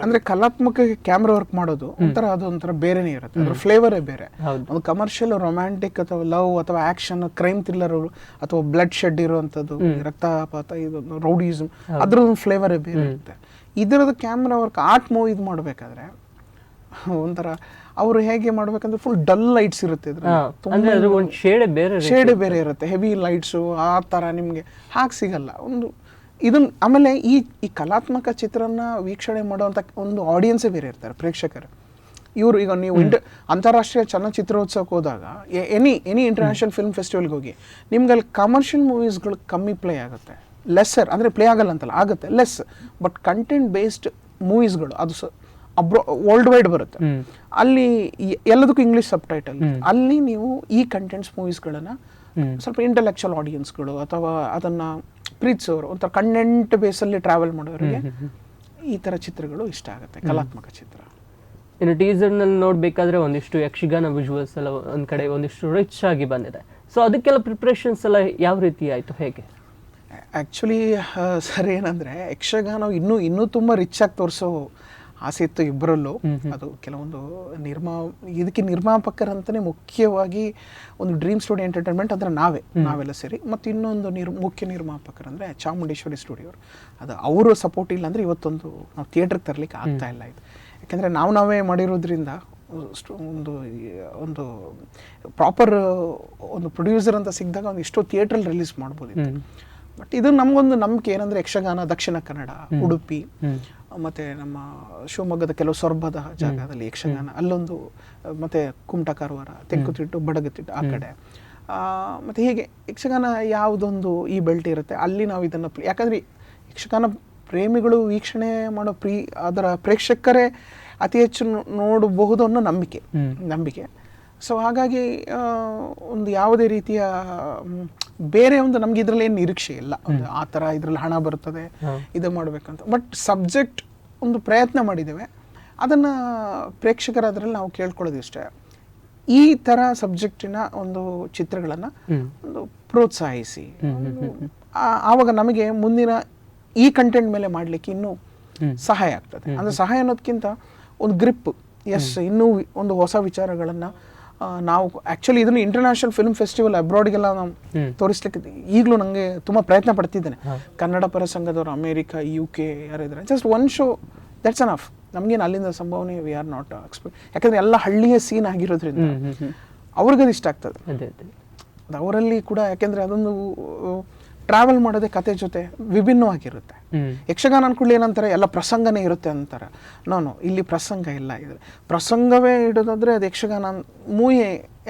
ಅಂದ್ರೆ ಕಲಾತ್ಮಕ ಕ್ಯಾಮ್ರಾ ವರ್ಕ್ ಮಾಡೋದು ಅದೊಂಥರ ಬೇರೆನೇ ಇರುತ್ತೆ, ಅದ್ರ ಫ್ಲೇವರೇ ಬೇರೆ. ಒಂದು ಕಮರ್ಷಿಯಲ್ ರೊಮ್ಯಾಂಟಿಕ್ ಅಥವಾ ಲವ್ ಅಥವಾ ಆಕ್ಷನ್ ಕ್ರೈಮ್ ಥ್ರಿಲ್ಲರ್ ಅಥವಾ ಬ್ಲಡ್ ಶೆಡ್ ಇರುವಂತದ್ದು, ರಕ್ತಪಾತ, ಇದು ರೌಡಿಸಮ್, ಅದ್ರದ್ದು ಫ್ಲೇವರೇ ಬೇರೆ ಇರುತ್ತೆ. ಇದರದ ಕ್ಯಾಮ್ರಾ ವರ್ಕ್ ಆರ್ಟ್ ಮೂವಿ ಇದು ಮಾಡಬೇಕಾದ್ರೆ ಒಂಥರ ಅವರು ಹೇಗೆ ಮಾಡ್ಬೇಕಂದ್ರೆ ಫುಲ್ ಡಲ್ ಲೈಟ್ಸ್ ಇರುತ್ತೆ, ಶೇಡ್ ಬೇರೆ ಇರುತ್ತೆ, ಹೆವಿ ಲೈಟ್ಸು ಆ ಥರ ನಿಮಗೆ ಹಾಗೆ ಸಿಗಲ್ಲ. ಇದನ್ನ ಆಮೇಲೆ ಈ ಕಲಾತ್ಮಕ ಚಿತ್ರನ ವೀಕ್ಷಣೆ ಮಾಡುವಂಥ ಒಂದು ಆಡಿಯನ್ಸೇ ಬೇರೆ ಇರ್ತಾರೆ, ಪ್ರೇಕ್ಷಕರು. ಇವರು ಈಗ ನೀವು ಅಂತಾರಾಷ್ಟ್ರೀಯ ಚಲನಚಿತ್ರೋತ್ಸವಕ್ಕೆ ಹೋದಾಗ, ಎನಿ ಇಂಟರ್ನ್ಯಾಷನಲ್ ಫಿಲ್ಮ್ ಫೆಸ್ಟಿವಲ್ಗೆ ಹೋಗಿ, ನಿಮ್ಗೆ ಅಲ್ಲಿ ಕಮರ್ಷಿಯಲ್ ಮೂವೀಸ್ಗಳು ಕಮ್ಮಿ ಪ್ಲೇ ಆಗುತ್ತೆ, ಲೆಸ್ಸರ್, ಅಂದರೆ ಪ್ಲೇ ಆಗಲ್ಲ ಅಂತಲ್ಲ, ಆಗುತ್ತೆ ಲೆಸ್. ಬಟ್ ಕಂಟೆಂಟ್ ಬೇಸ್ಡ್ ಮೂವೀಸ್ಗಳು ಅದು ವರ್ಲ್ಡ್ ವೈಡ್ ಬರುತ್ತೆ. ಅಲ್ಲಿ ಎಲ್ಲದಕ್ಕೂ ಇಂಗ್ಲೀಷ್ ಸಬ್ ಟೈಟಲ್. ಅಲ್ಲಿ ನೀವು ಈ ಕಂಟೆಂಟ್ಸ್ ಮೂವೀಸ್ಗಳನ್ನು ಸ್ವಲ್ಪ ಇಂಟೆಲೆಕ್ಚುವಲ್ ಆಡಿಯನ್ಸ್ಗಳು ಅಥವಾ ಅದನ್ನು ಪ್ರೀತಿಸೋರು, ಒಂಥರ ಕಂಟೆಂಟ್ ಬೇಸಲ್ಲಿ ಟ್ರಾವೆಲ್ ಮಾಡೋರಿಗೆ ಈ ಥರ ಚಿತ್ರಗಳು ಇಷ್ಟ ಆಗುತ್ತೆ, ಕಲಾತ್ಮಕ ಚಿತ್ರ. ಇನ್ನು ಟೀಸರ್ನಲ್ಲಿ ನೋಡಬೇಕಾದ್ರೆ ಒಂದಿಷ್ಟು ಯಕ್ಷಗಾನ ವಿಜುವಲ್ಸ್ ಎಲ್ಲ ಒಂದು ಕಡೆ ಒಂದಿಷ್ಟು ರಿಚ್ ಆಗಿ ಬಂದಿದೆ. ಸೊ ಅದಕ್ಕೆಲ್ಲ ಪ್ರಿಪ್ರೇಷನ್ಸ್ ಎಲ್ಲ ಯಾವ ರೀತಿ ಆಯಿತು, ಹೇಗೆ? ಆ್ಯಕ್ಚುಲಿ ಸರ್ ಏನಂದರೆ, ಯಕ್ಷಗಾನ ಇನ್ನೂ ತುಂಬ ರಿಚ್ ಆಗಿ ತೋರಿಸೋ ಆಸೆ ಇತ್ತು ಇಬ್ಬರಲ್ಲೂ. ಅದು ಕೆಲವೊಂದು ಇದಕ್ಕೆ ನಿರ್ಮಾಪಕರಂತಲೇ ಮುಖ್ಯವಾಗಿ ಒಂದು ಡ್ರೀಮ್ ಸ್ಟುಡಿಯೋ ಎಂಟರ್ಟೈನ್ಮೆಂಟ್ ಅಂದರೆ ನಾವೆಲ್ಲ ಸೇರಿ, ಮತ್ತು ಇನ್ನೊಂದು ಮುಖ್ಯ ನಿರ್ಮಾಪಕರಂದರೆ ಚಾಮುಂಡೇಶ್ವರಿ ಸ್ಟುಡಿಯೋರು. ಅದು ಅವರು ಸಪೋರ್ಟ್ ಇಲ್ಲ ಅಂದರೆ ಇವತ್ತೊಂದು ನಾವು ಥಿಯೇಟ್ರಿಗೆ ತರಲಿಕ್ಕೆ ಆಗ್ತಾ ಇಲ್ಲ ಇದು. ಯಾಕೆಂದರೆ ನಾವೇ ಮಾಡಿರೋದ್ರಿಂದ ಒಂದು ಪ್ರಾಪರ್ ಒಂದು ಪ್ರೊಡ್ಯೂಸರ್ ಅಂತ ಸಿಕ್ಕಿದಾಗ ಒಂದು ಎಷ್ಟೋ ಥಿಯೇಟ್ರಲ್ಲಿ ರಿಲೀಸ್ ಮಾಡ್ಬೋದಿತ್ತು. ಬಟ್ ಇದು ನಮಗೊಂದು ನಂಬಿಕೆ ಏನಂದರೆ, ಯಕ್ಷಗಾನ ದಕ್ಷಿಣ ಕನ್ನಡ, ಉಡುಪಿ, ಮತ್ತು ನಮ್ಮ ಶಿವಮೊಗ್ಗದ ಕೆಲವು ಸೊರಬದ ಜಾಗದಲ್ಲಿ ಯಕ್ಷಗಾನ, ಅಲ್ಲೊಂದು, ಮತ್ತು ಕುಮಟಾ ಕಾರವಾರ, ತೆಂಕುತಿಟ್ಟು, ಬಡಗತಿಟ್ಟು ಆ ಕಡೆ, ಮತ್ತು ಹೀಗೆ ಯಕ್ಷಗಾನ ಯಾವುದೊಂದು ಈ ಬೆಲ್ಟ್ ಇರುತ್ತೆ ಅಲ್ಲಿ ನಾವು ಇದನ್ನು ಯಾಕಂದರೆ ಯಕ್ಷಗಾನ ಪ್ರೇಮಿಗಳು ವೀಕ್ಷಣೆ ಮಾಡೋ ಅದರ ಪ್ರೇಕ್ಷಕರೇ ಅತಿ ಹೆಚ್ಚು ನೋಡಬಹುದು ಅನ್ನೋ ನಂಬಿಕೆ. ಸೊ ಹಾಗಾಗಿ ಒಂದು ಯಾವುದೇ ರೀತಿಯ ಬೇರೆ ಒಂದು ನಮ್ಗೆ ಇದರಲ್ಲಿ ಏನು ನಿರೀಕ್ಷೆ ಇಲ್ಲ, ಒಂದು ಆ ಥರ ಇದರಲ್ಲಿ ಹಣ ಬರ್ತದೆ ಇದು ಮಾಡಬೇಕಂತ. ಬಟ್ ಸಬ್ಜೆಕ್ಟ್ ಒಂದು ಪ್ರಯತ್ನ ಮಾಡಿದ್ದೇವೆ, ಅದನ್ನು ಪ್ರೇಕ್ಷಕರ ಅದರಲ್ಲಿ ನಾವು ಕೇಳ್ಕೊಳ್ಳೋದು ಇಷ್ಟೇ, ಈ ಥರ ಸಬ್ಜೆಕ್ಟಿನ ಒಂದು ಚಿತ್ರಗಳನ್ನು ಒಂದು ಪ್ರೋತ್ಸಾಹಿಸಿ, ಆವಾಗ ನಮಗೆ ಮುಂದಿನ ಈ ಕಂಟೆಂಟ್ ಮೇಲೆ ಮಾಡಲಿಕ್ಕೆ ಇನ್ನೂ ಸಹಾಯ ಆಗ್ತದೆ. ಅಂದರೆ ಸಹಾಯ ಅನ್ನೋದಕ್ಕಿಂತ ಒಂದು ಗ್ರಿಪ್, ಇನ್ನೂ ಒಂದು ಹೊಸ ವಿಚಾರಗಳನ್ನು ನಾವು ಆ್ಯಕ್ಚುಲಿ ಇದನ್ನು ಇಂಟರ್ನ್ಯಾಷನಲ್ ಫಿಲ್ಮ್ ಫೆಸ್ಟಿವಲ್ ಅಬ್ರಾಡ್ಗೆಲ್ಲ ನಾವು ತೋರಿಸ್ಲಿಕ್ಕೆ ಈಗಲೂ ನನಗೆ ತುಂಬ ಪ್ರಯತ್ನ ಪಡ್ತಿದ್ದೇನೆ. ಕನ್ನಡ ಪರ ಸಂಘದವರು ಅಮೇರಿಕ, UK ಯಾರಿದ್ದಾರೆ, just one show that's enough. ನಮಗೇನು ಅಲ್ಲಿಂದ ಸಂಭಾವನೆ ವಿ ಆರ್ ನಾಟ್ ಎಕ್ಸ್ಪೆಕ್ಟ್, ಯಾಕಂದರೆ ಎಲ್ಲ ಹಳ್ಳಿಯ ಸೀನ್ ಆಗಿರೋದ್ರಿಂದ ಅವ್ರಿಗದು ಇಷ್ಟ ಆಗ್ತದೆ. ಅದು ಅವರಲ್ಲಿ ಕೂಡ, ಯಾಕೆಂದರೆ ಅದೊಂದು ಟ್ರಾವೆಲ್ ಮಾಡೋದೇ ಕತೆ ಜೊತೆ ವಿಭಿನ್ನವಾಗಿರುತ್ತೆ. ಯಕ್ಷಗಾನ ಅನ್ಕೊಳ್ಳಿ ಏನಂತಾರೆ, ಎಲ್ಲ ಪ್ರಸಂಗನೇ ಇರುತ್ತೆ ಅಂತಾರೆ. ನಾನು ಇಲ್ಲಿ ಪ್ರಸಂಗ ಇಲ್ಲ, ಇದು ಪ್ರಸಂಗವೇ ಇಡೋದಾದ್ರೆ ಅದು ಯಕ್ಷಗಾನ ಮೂವಿ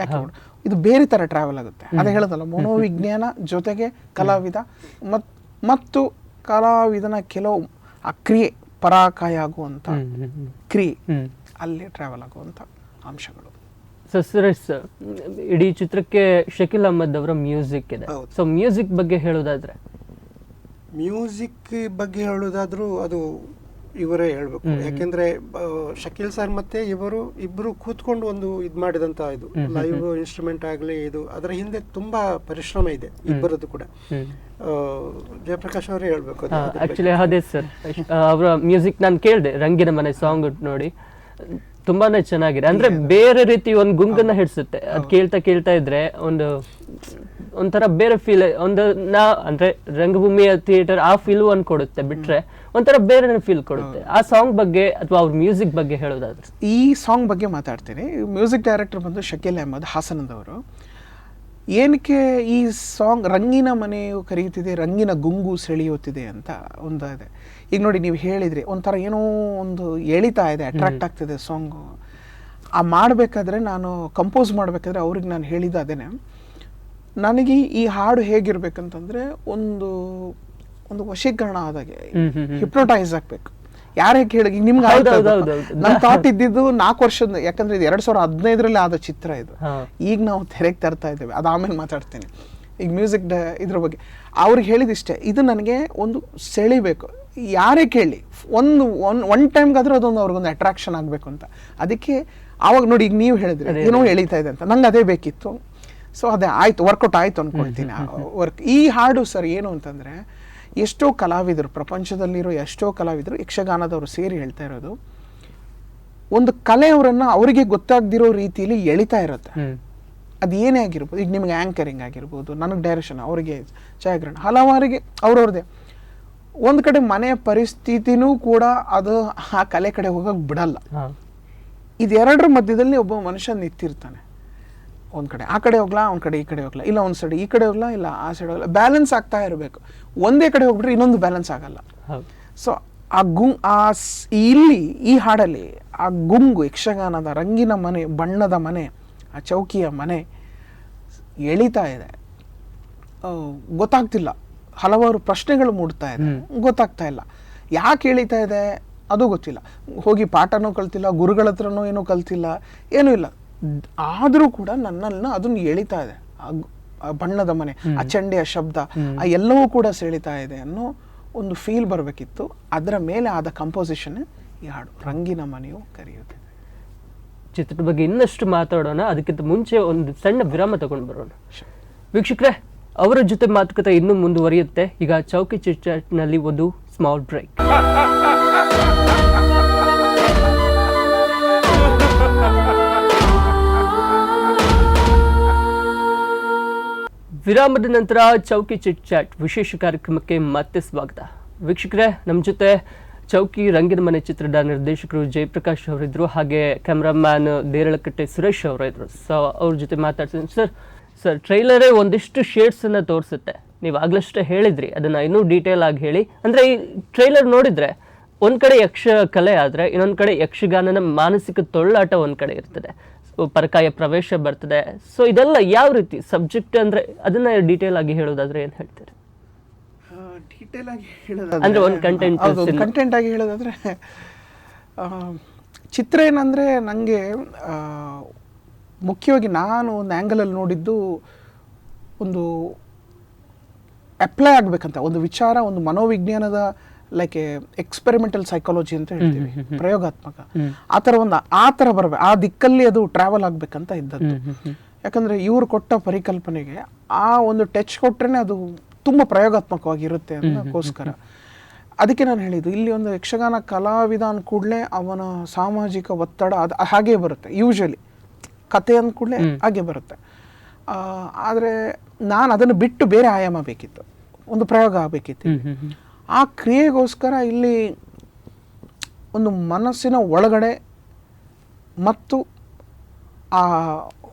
ಯಾಕೆ, ಇದು ಬೇರೆ ಥರ ಟ್ರಾವೆಲ್ ಆಗುತ್ತೆ. ಅದೇ ಹೇಳೋದಲ್ಲ, ಮನೋವಿಜ್ಞಾನ ಜೊತೆಗೆ ಕಲಾವಿದ ಮತ್ತು ಕಲಾವಿದನ ಕೆಲವು ಆ ಕ್ರಿಯೆ ಪರಾಕಾಯ ಆಗುವಂಥ ಕ್ರಿಯೆ, ಅಲ್ಲಿ ಟ್ರಾವೆಲ್ ಆಗುವಂಥ ಅಂಶಗಳು. ಸುರೇಶ್, ಇಡೀ ಚಿತ್ರಕ್ಕೆ ಶಕೀಲ್ ಅಹ್ಮದ್ ಅವರ ಮ್ಯೂಸಿಕ್ ಇದೆ. ಸೊ ಮ್ಯೂಸಿಕ್ ಬಗ್ಗೆ ಹೇಳೋದಾದ್ರೆ, ಮ್ಯೂಸಿಕ್ ಬಗ್ಗೆ ಹೇಳೋದಾದ್ರೂ ಅದು ಇವರೇ ಹೇಳ್ಬೇಕು. ಯಾಕೆಂದ್ರೆ ಶಕೀಲ್ ಸರ್ ಮತ್ತೆ ಇಬ್ಬರು ಕೂತ್ಕೊಂಡು ಒಂದು ಇದು ಮಾಡಿದಂತ ಇದು ಲೈವ್ ಇನ್ಸ್ಟ್ರೂಮೆಂಟ್ ಆಗಲಿ, ಇದು ಅದರ ಹಿಂದೆ ತುಂಬಾ ಪರಿಶ್ರಮ ಇದೆ ಇಬ್ಬರದ್ದು ಕೂಡ. ಜಯಪ್ರಕಾಶ್ ಅವರೇ ಹೇಳ್ಬೇಕು. ಆಕ್ಚುಲಿ ಅದೇ ಸರ್, ಅವರ ಮ್ಯೂಸಿಕ್ ನಾನು ಕೇಳಿದೆ, ರಂಗಿನ ಮನೆ ಸಾಂಗ್ ನೋಡಿ ತುಂಬಾನೇ ಚೆನ್ನಾಗಿದೆ. ಅಂದ್ರೆ ಬೇರೆ ರೀತಿ ಒಂದು ಗುಂಗನ್ನ ಹಿಡಿಸುತ್ತೆ. ಅದ್ ಕೇಳ್ತಾ ಕೇಳ್ತಾ ಇದ್ರೆ ಒಂಥರ ಬೇರೆ ಫೀಲ್, ಅಂದ್ರೆ ರಂಗಭೂಮಿಯ ಥಿಯೇಟರ್ ಆ ಫೀಲ್ ಒಂದ್ ಕೊಡುತ್ತೆ, ಬಿಟ್ರೆ ಒಂಥರ ಬೇರೆ ಫೀಲ್ ಕೊಡುತ್ತೆ. ಆ ಸಾಂಗ್ ಬಗ್ಗೆ ಅಥವಾ ಅವ್ರ ಮ್ಯೂಸಿಕ್ ಬಗ್ಗೆ ಹೇಳೋದಾದ್ರೆ? ಈ ಸಾಂಗ್ ಬಗ್ಗೆ ಮಾತಾಡ್ತೀನಿ. ಮ್ಯೂಸಿಕ್ ಡೈರೆಕ್ಟರ್ ಬಂದು ಶಕೀಲ್ ಅಹಮದ್ ಹಾಸನದವರು. ಏನಕ್ಕೆ ಈ ಸಾಂಗ್ ರಂಗಿನ ಮನೆಯು ಕರೆಯುತ್ತಿದೆ, ರಂಗಿನ ಗುಂಗು ಸೆಳೆಯುತ್ತಿದೆ ಅಂತ ಒಂದು ಇದೆ. ಈಗ ನೋಡಿ, ನೀವು ಹೇಳಿದ್ರಿ ಒಂಥರ ಏನೋ ಒಂದು ಎಳಿತಾ ಇದೆ, ಅಟ್ರಾಕ್ಟ್ ಆಗ್ತಿದೆ ಸಾಂಗು. ಆ ಮಾಡಬೇಕಾದ್ರೆ, ನಾನು ಕಂಪೋಸ್ ಮಾಡಬೇಕಾದ್ರೆ ಅವ್ರಿಗೆ ನಾನು ಹೇಳಿದ ಅದೇನೆ, ನನಗೆ ಈ ಹಾಡು ಹೇಗಿರ್ಬೇಕಂತಂದ್ರೆ ಒಂದು ಒಂದು ವಶೀಕರಣ ಆದಾಗೆ, ಹಿಪ್ನೋಟೈಸ್ ಆಗ್ಬೇಕು. ಯಾರೇ ಕೇಳಿ ನಿಮ್ಗೆ ನನ್ನ ಥಾಟ್ ಇದ್ದಿದ್ದು 4 ವರ್ಷದ, ಯಾಕಂದ್ರೆ ಇದು 2015 ಆದ ಚಿತ್ರ ಇದು. ಈಗ ನಾವು ತೆರೆಗೆ ತರ್ತಾ ಇದ್ದೇವೆ, ಅದು ಆಮೇಲೆ ಮಾತಾಡ್ತೀನಿ. ಈಗ ಮ್ಯೂಸಿಕ್ ಇದ್ರ ಬಗ್ಗೆ ಅವ್ರಿಗೆ ಹೇಳಿದಿಷ್ಟೇ, ಇದು ನನಗೆ ಒಂದು ಸೆಳಿಬೇಕು. ಯಾರೇ ಕೇಳಿ ಒನ್ ಟೈಮ್ಗಾದ್ರೂ ಅದೊಂದು ಅವ್ರಿಗೊಂದು ಅಟ್ರಾಕ್ಷನ್ ಆಗಬೇಕು ಅಂತ. ಅದಕ್ಕೆ ಆವಾಗ ನೋಡಿ, ಈಗ ನೀವು ಹೇಳಿದ್ರಿ ಏನೋ ಎಳೀತಾ ಇದೆ ಅಂತ, ನಂಗೆ ಅದೇ ಬೇಕಿತ್ತು. ಸೊ ಅದೇ ಆಯ್ತು, ವರ್ಕೌಟ್ ಆಯ್ತು ಅನ್ಕೊಳ್ತೀನಿ ವರ್ಕ್. ಈ ಹಾಡು ಸರ್ ಏನು ಅಂತಂದ್ರೆ, ಎಷ್ಟೋ ಕಲಾವಿದರು, ಪ್ರಪಂಚದಲ್ಲಿರೋ ಎಷ್ಟೋ ಕಲಾವಿದರು, ಯಕ್ಷಗಾನದವರು ಸೇರಿ ಹೇಳ್ತಾ ಇರೋದು, ಒಂದು ಕಲೆಯವರನ್ನ ಅವರಿಗೆ ಗೊತ್ತಾಗದಿರೋ ರೀತಿಯಲ್ಲಿ ಎಳಿತಾ ಇರುತ್ತೆ. ಅದು ಏನೇ ಆಗಿರ್ಬೋದು. ಈಗ ನಿಮಗೆ ಆ್ಯಂಕರಿಂಗ್ ಆಗಿರ್ಬೋದು, ನನಗೆ ಡೈರೆಕ್ಷನ್, ಅವರಿಗೆ ಛಾಯಾಗ್ರಹಣ, ಹಲವಾರಿಗೆ ಅವ್ರವ್ರದ್ದೇ. ಒಂದು ಕಡೆ ಮನೆಯ ಪರಿಸ್ಥಿತಿನೂ ಕೂಡ ಅದು ಆ ಕಲೆ ಕಡೆ ಹೋಗಕ್ಕೆ ಬಿಡಲ್ಲ. ಇದೆರಡರ ಮಧ್ಯದಲ್ಲಿ ಒಬ್ಬ ಮನುಷ್ಯ ನಿಂತಿರ್ತಾನೆ. ಒಂದು ಕಡೆ ಆ ಕಡೆ ಹೋಗ್ಲಾ, ಒಂದು ಕಡೆ ಈ ಕಡೆ ಹೋಗ್ಲಾ, ಇಲ್ಲ ಒಂದು ಸೈಡ್ ಈ ಕಡೆ ಹೋಗ್ಲಾ, ಇಲ್ಲ ಆ ಸೈಡ್ ಹೋಗ್ಲಾ, ಬ್ಯಾಲೆನ್ಸ್ ಆಗ್ತಾ ಇರಬೇಕು. ಒಂದೇ ಕಡೆ ಹೋಗ್ಬಿಟ್ರೆ ಇನ್ನೊಂದು ಬ್ಯಾಲೆನ್ಸ್ ಆಗಲ್ಲ. ಸೊ ಇಲ್ಲಿ ಈ ಹಾಡಲ್ಲಿ ಆ ಗುಂಗು, ಯಕ್ಷಗಾನದ ರಂಗಿನ ಮನೆ, ಬಣ್ಣದ ಮನೆ, ಆ ಚೌಕಿಯ ಮನೆ ಎಳಿತಾ ಇದೆ. ಗೊತ್ತಾಗ್ತಿಲ್ಲ, ಹಲವಾರು ಪ್ರಶ್ನೆಗಳು ಮೂಡ್ತಾ ಇದೆ, ಗೊತ್ತಾಗ್ತಾ ಇಲ್ಲ. ಯಾಕೆ ಎಳಿತಾ ಇದೆ ಅದು ಗೊತ್ತಿಲ್ಲ. ಹೋಗಿ ಪಾಠನೂ ಕಲ್ತಿಲ್ಲ, ಗುರುಗಳ ಹತ್ರನೂ ಏನೂ ಕಲ್ತಿಲ್ಲ, ಏನೂ ಇಲ್ಲ. ಆದರೂ ಕೂಡ ನನ್ನಲ್ಲಿ ಅದನ್ನು ಎಳಿತಾ ಇದೆ. ಆ ಬಣ್ಣದ ಮನೆ, ಆ ಚಂಡೆಯ ಶಬ್ದ, ಆ ಎಲ್ಲವೂ ಕೂಡ ಸೆಳಿತಾ ಇದೆ ಅನ್ನೋ ಒಂದು ಫೀಲ್ ಬರಬೇಕಿತ್ತು. ಅದರ ಮೇಲೆ ಆದ ಕಂಪೋಸಿಷನ್ ಈ ಹಾಡು ರಂಗಿನ ಮನೆಯು ಕರೆಯುತ್ತೆ. ಚಿತ್ರದ ಬಗ್ಗೆ ಇನ್ನಷ್ಟು ಮಾತಾಡೋಣ, ಅದಕ್ಕಿಂತ ಮುಂಚೆ ಒಂದು ಸಣ್ಣ ವಿರಾಮ ತಗೊಂಡು ಬರೋಣ. ವೀಕ್ಷಕರೇ, ಅವರ ಜೊತೆ ಮಾತುಕತೆ ಇನ್ನೂ ಮುಂದುವರಿಯುತ್ತೆ. ಈಗ ಚೌಕಿ ಚಿಟ್ ಚಾಟ್ ನಲ್ಲಿ ಒಂದು ಸ್ಮಾಲ್ ಬ್ರೇಕ್. ವಿರಾಮದ ನಂತರ ಚೌಕಿ ಚಿಟ್ ಚಾಟ್ ವಿಶೇಷ ಕಾರ್ಯಕ್ರಮಕ್ಕೆ ಮತ್ತೆ ಸ್ವಾಗತ. ವೀಕ್ಷಕರೇ, ನಮ್ಮ ಜೊತೆ ಚೌಕಿ ರಂಗಿನ ಮನೆ ಚಿತ್ರದ ನಿರ್ದೇಶಕರು ಜಯಪ್ರಕಾಶ್ ಅವರಿದ್ರು, ಹಾಗೆ ಕ್ಯಾಮ್ರಾಮ್ಯಾನ್ ದೇರಳಕಟ್ಟೆ ಸುರೇಶ್ ಅವರಿದ್ರು. ಸೊ ಅವ್ರ ಜೊತೆ ಮಾತಾಡ್ತೀನಿ. ಸರ್ ಟ್ರೈಲರೇ ಒಂದಿಷ್ಟು ಶೇಡ್ಸನ್ನು ತೋರಿಸುತ್ತೆ. ನೀವು ಆಗ್ಲಷ್ಟೇ ಹೇಳಿದ್ರಿ, ಅದನ್ನು ಇನ್ನೂ ಡೀಟೇಲ್ ಆಗಿ ಹೇಳಿ. ಅಂದರೆ ಈ ಟ್ರೈಲರ್ ನೋಡಿದರೆ ಒಂದು ಕಡೆ ಯಕ್ಷ ಕಲೆ ಆದರೆ ಇನ್ನೊಂದು ಕಡೆ ಯಕ್ಷಗಾನನ ಮಾನಸಿಕ ತೊಳ್ಳಾಟ ಒಂದು ಕಡೆ ಇರ್ತದೆ, ಪರಕಾಯ ಪ್ರವೇಶ ಬರ್ತದೆ. ಸೊ ಇದೆಲ್ಲ ಯಾವ ರೀತಿ ಸಬ್ಜೆಕ್ಟ್ ಅಂದರೆ ಅದನ್ನ ಡೀಟೇಲ್ ಆಗಿ ಹೇಳೋದಾದ್ರೆ ಏನು ಹೇಳ್ತೀರಿ? ಡೀಟೇಲ್ ಆಗಿ ಹೇಳೋದಾದ್ರೆ ಅಂದರೆ ಒಂದು ಕಂಟೆಂಟ್ ಆಗಿ ಹೇಳೋದಾದ್ರೆ, ಚಿತ್ರ ಏನಂದರೆ ನನಗೆ ಮುಖ್ಯವಾಗಿ ನಾನು ಒಂದು ಆ್ಯಂಗಲಲ್ಲಿ ನೋಡಿದ್ದು, ಒಂದು ಅಪ್ಲೈ ಆಗಬೇಕಂತ ಒಂದು ವಿಚಾರ, ಒಂದು ಮನೋವಿಜ್ಞಾನದ ಲೈಕ್ ಎಕ್ಸ್ಪೆರಿಮೆಂಟಲ್ ಸೈಕಾಲಜಿ ಅಂತ ಹೇಳ್ತೀವಿ, ಪ್ರಯೋಗಾತ್ಮಕ, ಆ ಥರ ಬರಬೇಕು, ಆ ದಿಕ್ಕಲ್ಲಿ ಅದು ಟ್ರಾವೆಲ್ ಆಗಬೇಕಂತ ಇದ್ದದ್ದು. ಯಾಕಂದರೆ ಇವರು ಕೊಟ್ಟ ಪರಿಕಲ್ಪನೆಗೆ ಆ ಒಂದು ಟಚ್ ಕೊಟ್ರೆ ಅದು ತುಂಬ ಪ್ರಯೋಗಾತ್ಮಕವಾಗಿರುತ್ತೆ ಅನ್ನೋಕ್ಕೋಸ್ಕರ. ಅದಕ್ಕೆ ನಾನು ಹೇಳಿದ್ದು, ಇಲ್ಲಿ ಒಂದು ಯಕ್ಷಗಾನ ಕಲಾವಿದ ಅಂದ ಕೂಡಲೇ ಅವನ ಸಾಮಾಜಿಕ ಒತ್ತಡ ಅದು ಹಾಗೇ ಬರುತ್ತೆ. ಯೂಶಲಿ ಕತೆ ಅಂದ ಕೂಡಲೇ ಹಾಗೆ ಬರುತ್ತೆ. ಆದರೆ ನಾನು ಅದನ್ನು ಬಿಟ್ಟು ಬೇರೆ ಆಯಾಮ ಬೇಕಿತ್ತು, ಒಂದು ಪ್ರಯೋಗ ಆಗಬೇಕಿತ್ತು. ಆ ಕ್ರಿಯೆಗೋಸ್ಕರ ಇಲ್ಲಿ ಒಂದು ಮನಸ್ಸಿನ ಒಳಗಡೆ ಮತ್ತು ಆ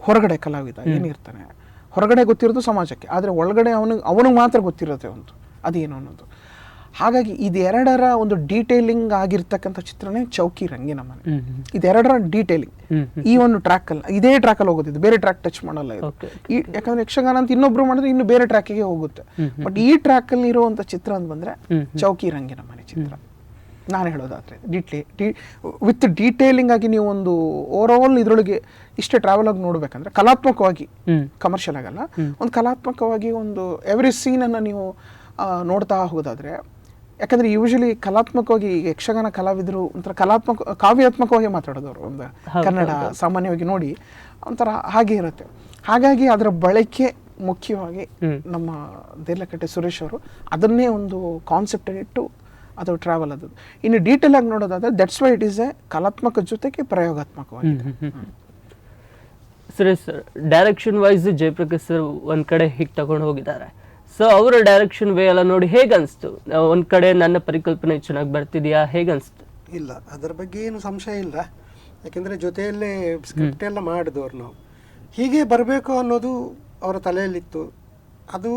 ಹೊರಗಡೆ ಕಲಾವಿದ ಏನಿರ್ತಾನೆ, ಹೊರಗಡೆ ಗೊತ್ತಿರೋದು ಸಮಾಜಕ್ಕೆ, ಆದರೆ ಒಳಗಡೆ ಅವನಿಗೆ ಮಾತ್ರ ಗೊತ್ತಿರುತ್ತೆ ಒಂದು ಅದೇನು ಅನ್ನೋದು. ಹಾಗಾಗಿ ಇದೆರಡರ ಒಂದು ಡೀಟೇಲಿಂಗ್ ಆಗಿರ್ತಕ್ಕಂಥ ಚಿತ್ರನೇ ಚೌಕಿ ರಂಗಿನ ಮನೆ. ಇದೆರಡರ ಡೀಟೇಲಿಂಗ್ ಈ ಒಂದು ಟ್ರ್ಯಾಕಲ್ಲಿ, ಇದೇ ಟ್ರ್ಯಾಕಲ್ಲಿ ಹೋಗೋದಿದ್ದು, ಬೇರೆ ಟ್ರ್ಯಾಕ್ ಟಚ್ ಮಾಡಲ್ಲ ಇದು. ಯಾಕಂದ್ರೆ ಯಕ್ಷಗಾನ ಅಂತ ಇನ್ನೊಬ್ರು ಮಾಡಿದ್ರೆ ಇನ್ನು ಬೇರೆ ಟ್ರ್ಯಾಕಿಗೆ ಹೋಗುತ್ತೆ. ಬಟ್ ಈ ಟ್ರ್ಯಾಕಲ್ಲಿ ಇರುವಂಥ ಚಿತ್ರ ಅಂತ ಬಂದರೆ ಚೌಕಿ ರಂಗಿನ ಮನೆ ಚಿತ್ರ. ನಾನು ಹೇಳೋದಾದ್ರೆ ವಿತ್ ಡೀಟೇಲಿಂಗ್ ಆಗಿ ನೀವು ಒಂದು ಓವರ್ ಆಲ್ ಇದರೊಳಗೆ ಇಷ್ಟೇ ಟ್ರಾವೆಲ್ ಆಗಿ ನೋಡ್ಬೇಕಂದ್ರೆ, ಕಲಾತ್ಮಕವಾಗಿ, ಕಮರ್ಷಿಯಲ್ ಆಗಲ್ಲ, ಒಂದು ಕಲಾತ್ಮಕವಾಗಿ ಒಂದು ಎವ್ರಿ ಸೀನನ್ನು ನೀವು ನೋಡ್ತಾ ಹೋಗೋದಾದ್ರೆ, ಯಾಕಂದ್ರೆ ಯೂಶಲಿ ಕಲಾತ್ಮಕವಾಗಿ ಯಕ್ಷಗಾನ ಕಲಾವಿದರು ಒಂಥರ ಕಾವ್ಯಾತ್ಮಕವಾಗಿ ಮಾತಾಡೋದವರು ಒಂದು ಕನ್ನಡ ಸಾಮಾನ್ಯವಾಗಿ ನೋಡಿ ಒಂಥರ ಹಾಗೆ ಇರುತ್ತೆ. ಹಾಗಾಗಿ ಅದರ ಬಳಕೆ ಮುಖ್ಯವಾಗಿ ನಮ್ಮ ದೇರ್ಲಕಟ್ಟೆ ಸುರೇಶ್ ಅವರು ಅದನ್ನೇ ಒಂದು ಕಾನ್ಸೆಪ್ಟ್ ಇಟ್ಟು ಅದು ಟ್ರಾವೆಲ್ ಅದು. ಇನ್ನು ಡೀಟೇಲ್ ಆಗಿ ನೋಡೋದಾದ್ರೆ that's why it is a ಕಲಾತ್ಮಕ ಜೊತೆಗೆ ಪ್ರಯೋಗಾತ್ಮಕವಾಗಿದೆ. ಸರಿ sir, direction wise Jayaprakash sir ಒಂದ್ ಕಡೆ ಹೀಗೆ ತಗೊಂಡು ಹೋಗಿದ್ದಾರೆ. ಸೊ ಅವರ ಡೈರೆಕ್ಷನ್ ವೇ ಎಲ್ಲ ನೋಡಿ ಹೇಗನ್ಸ್ತು? ಒಂದ್ ಕಡೆ ನನ್ನ ಪರಿಕಲ್ಪನೆ ಚೆನ್ನಾಗಿ ಬರ್ತಿದ್ಯಾ, ಹೇಗನ್ಸ್ತು? ಇಲ್ಲ, ಅದರ ಬಗ್ಗೆ ಏನು ಸಂಶಯ ಇಲ್ಲ. ಯಾಕೆಂದರೆ ಜೊತೆಯಲ್ಲೇ ಸ್ಕ್ರಿಪ್ಟ್ ಎಲ್ಲ ಮಾಡಿದವ್ರು ನಾವು. ಹೀಗೆ ಬರಬೇಕು ಅನ್ನೋದು ಅವರ ತಲೆಯಲ್ಲಿತ್ತು. ಅದು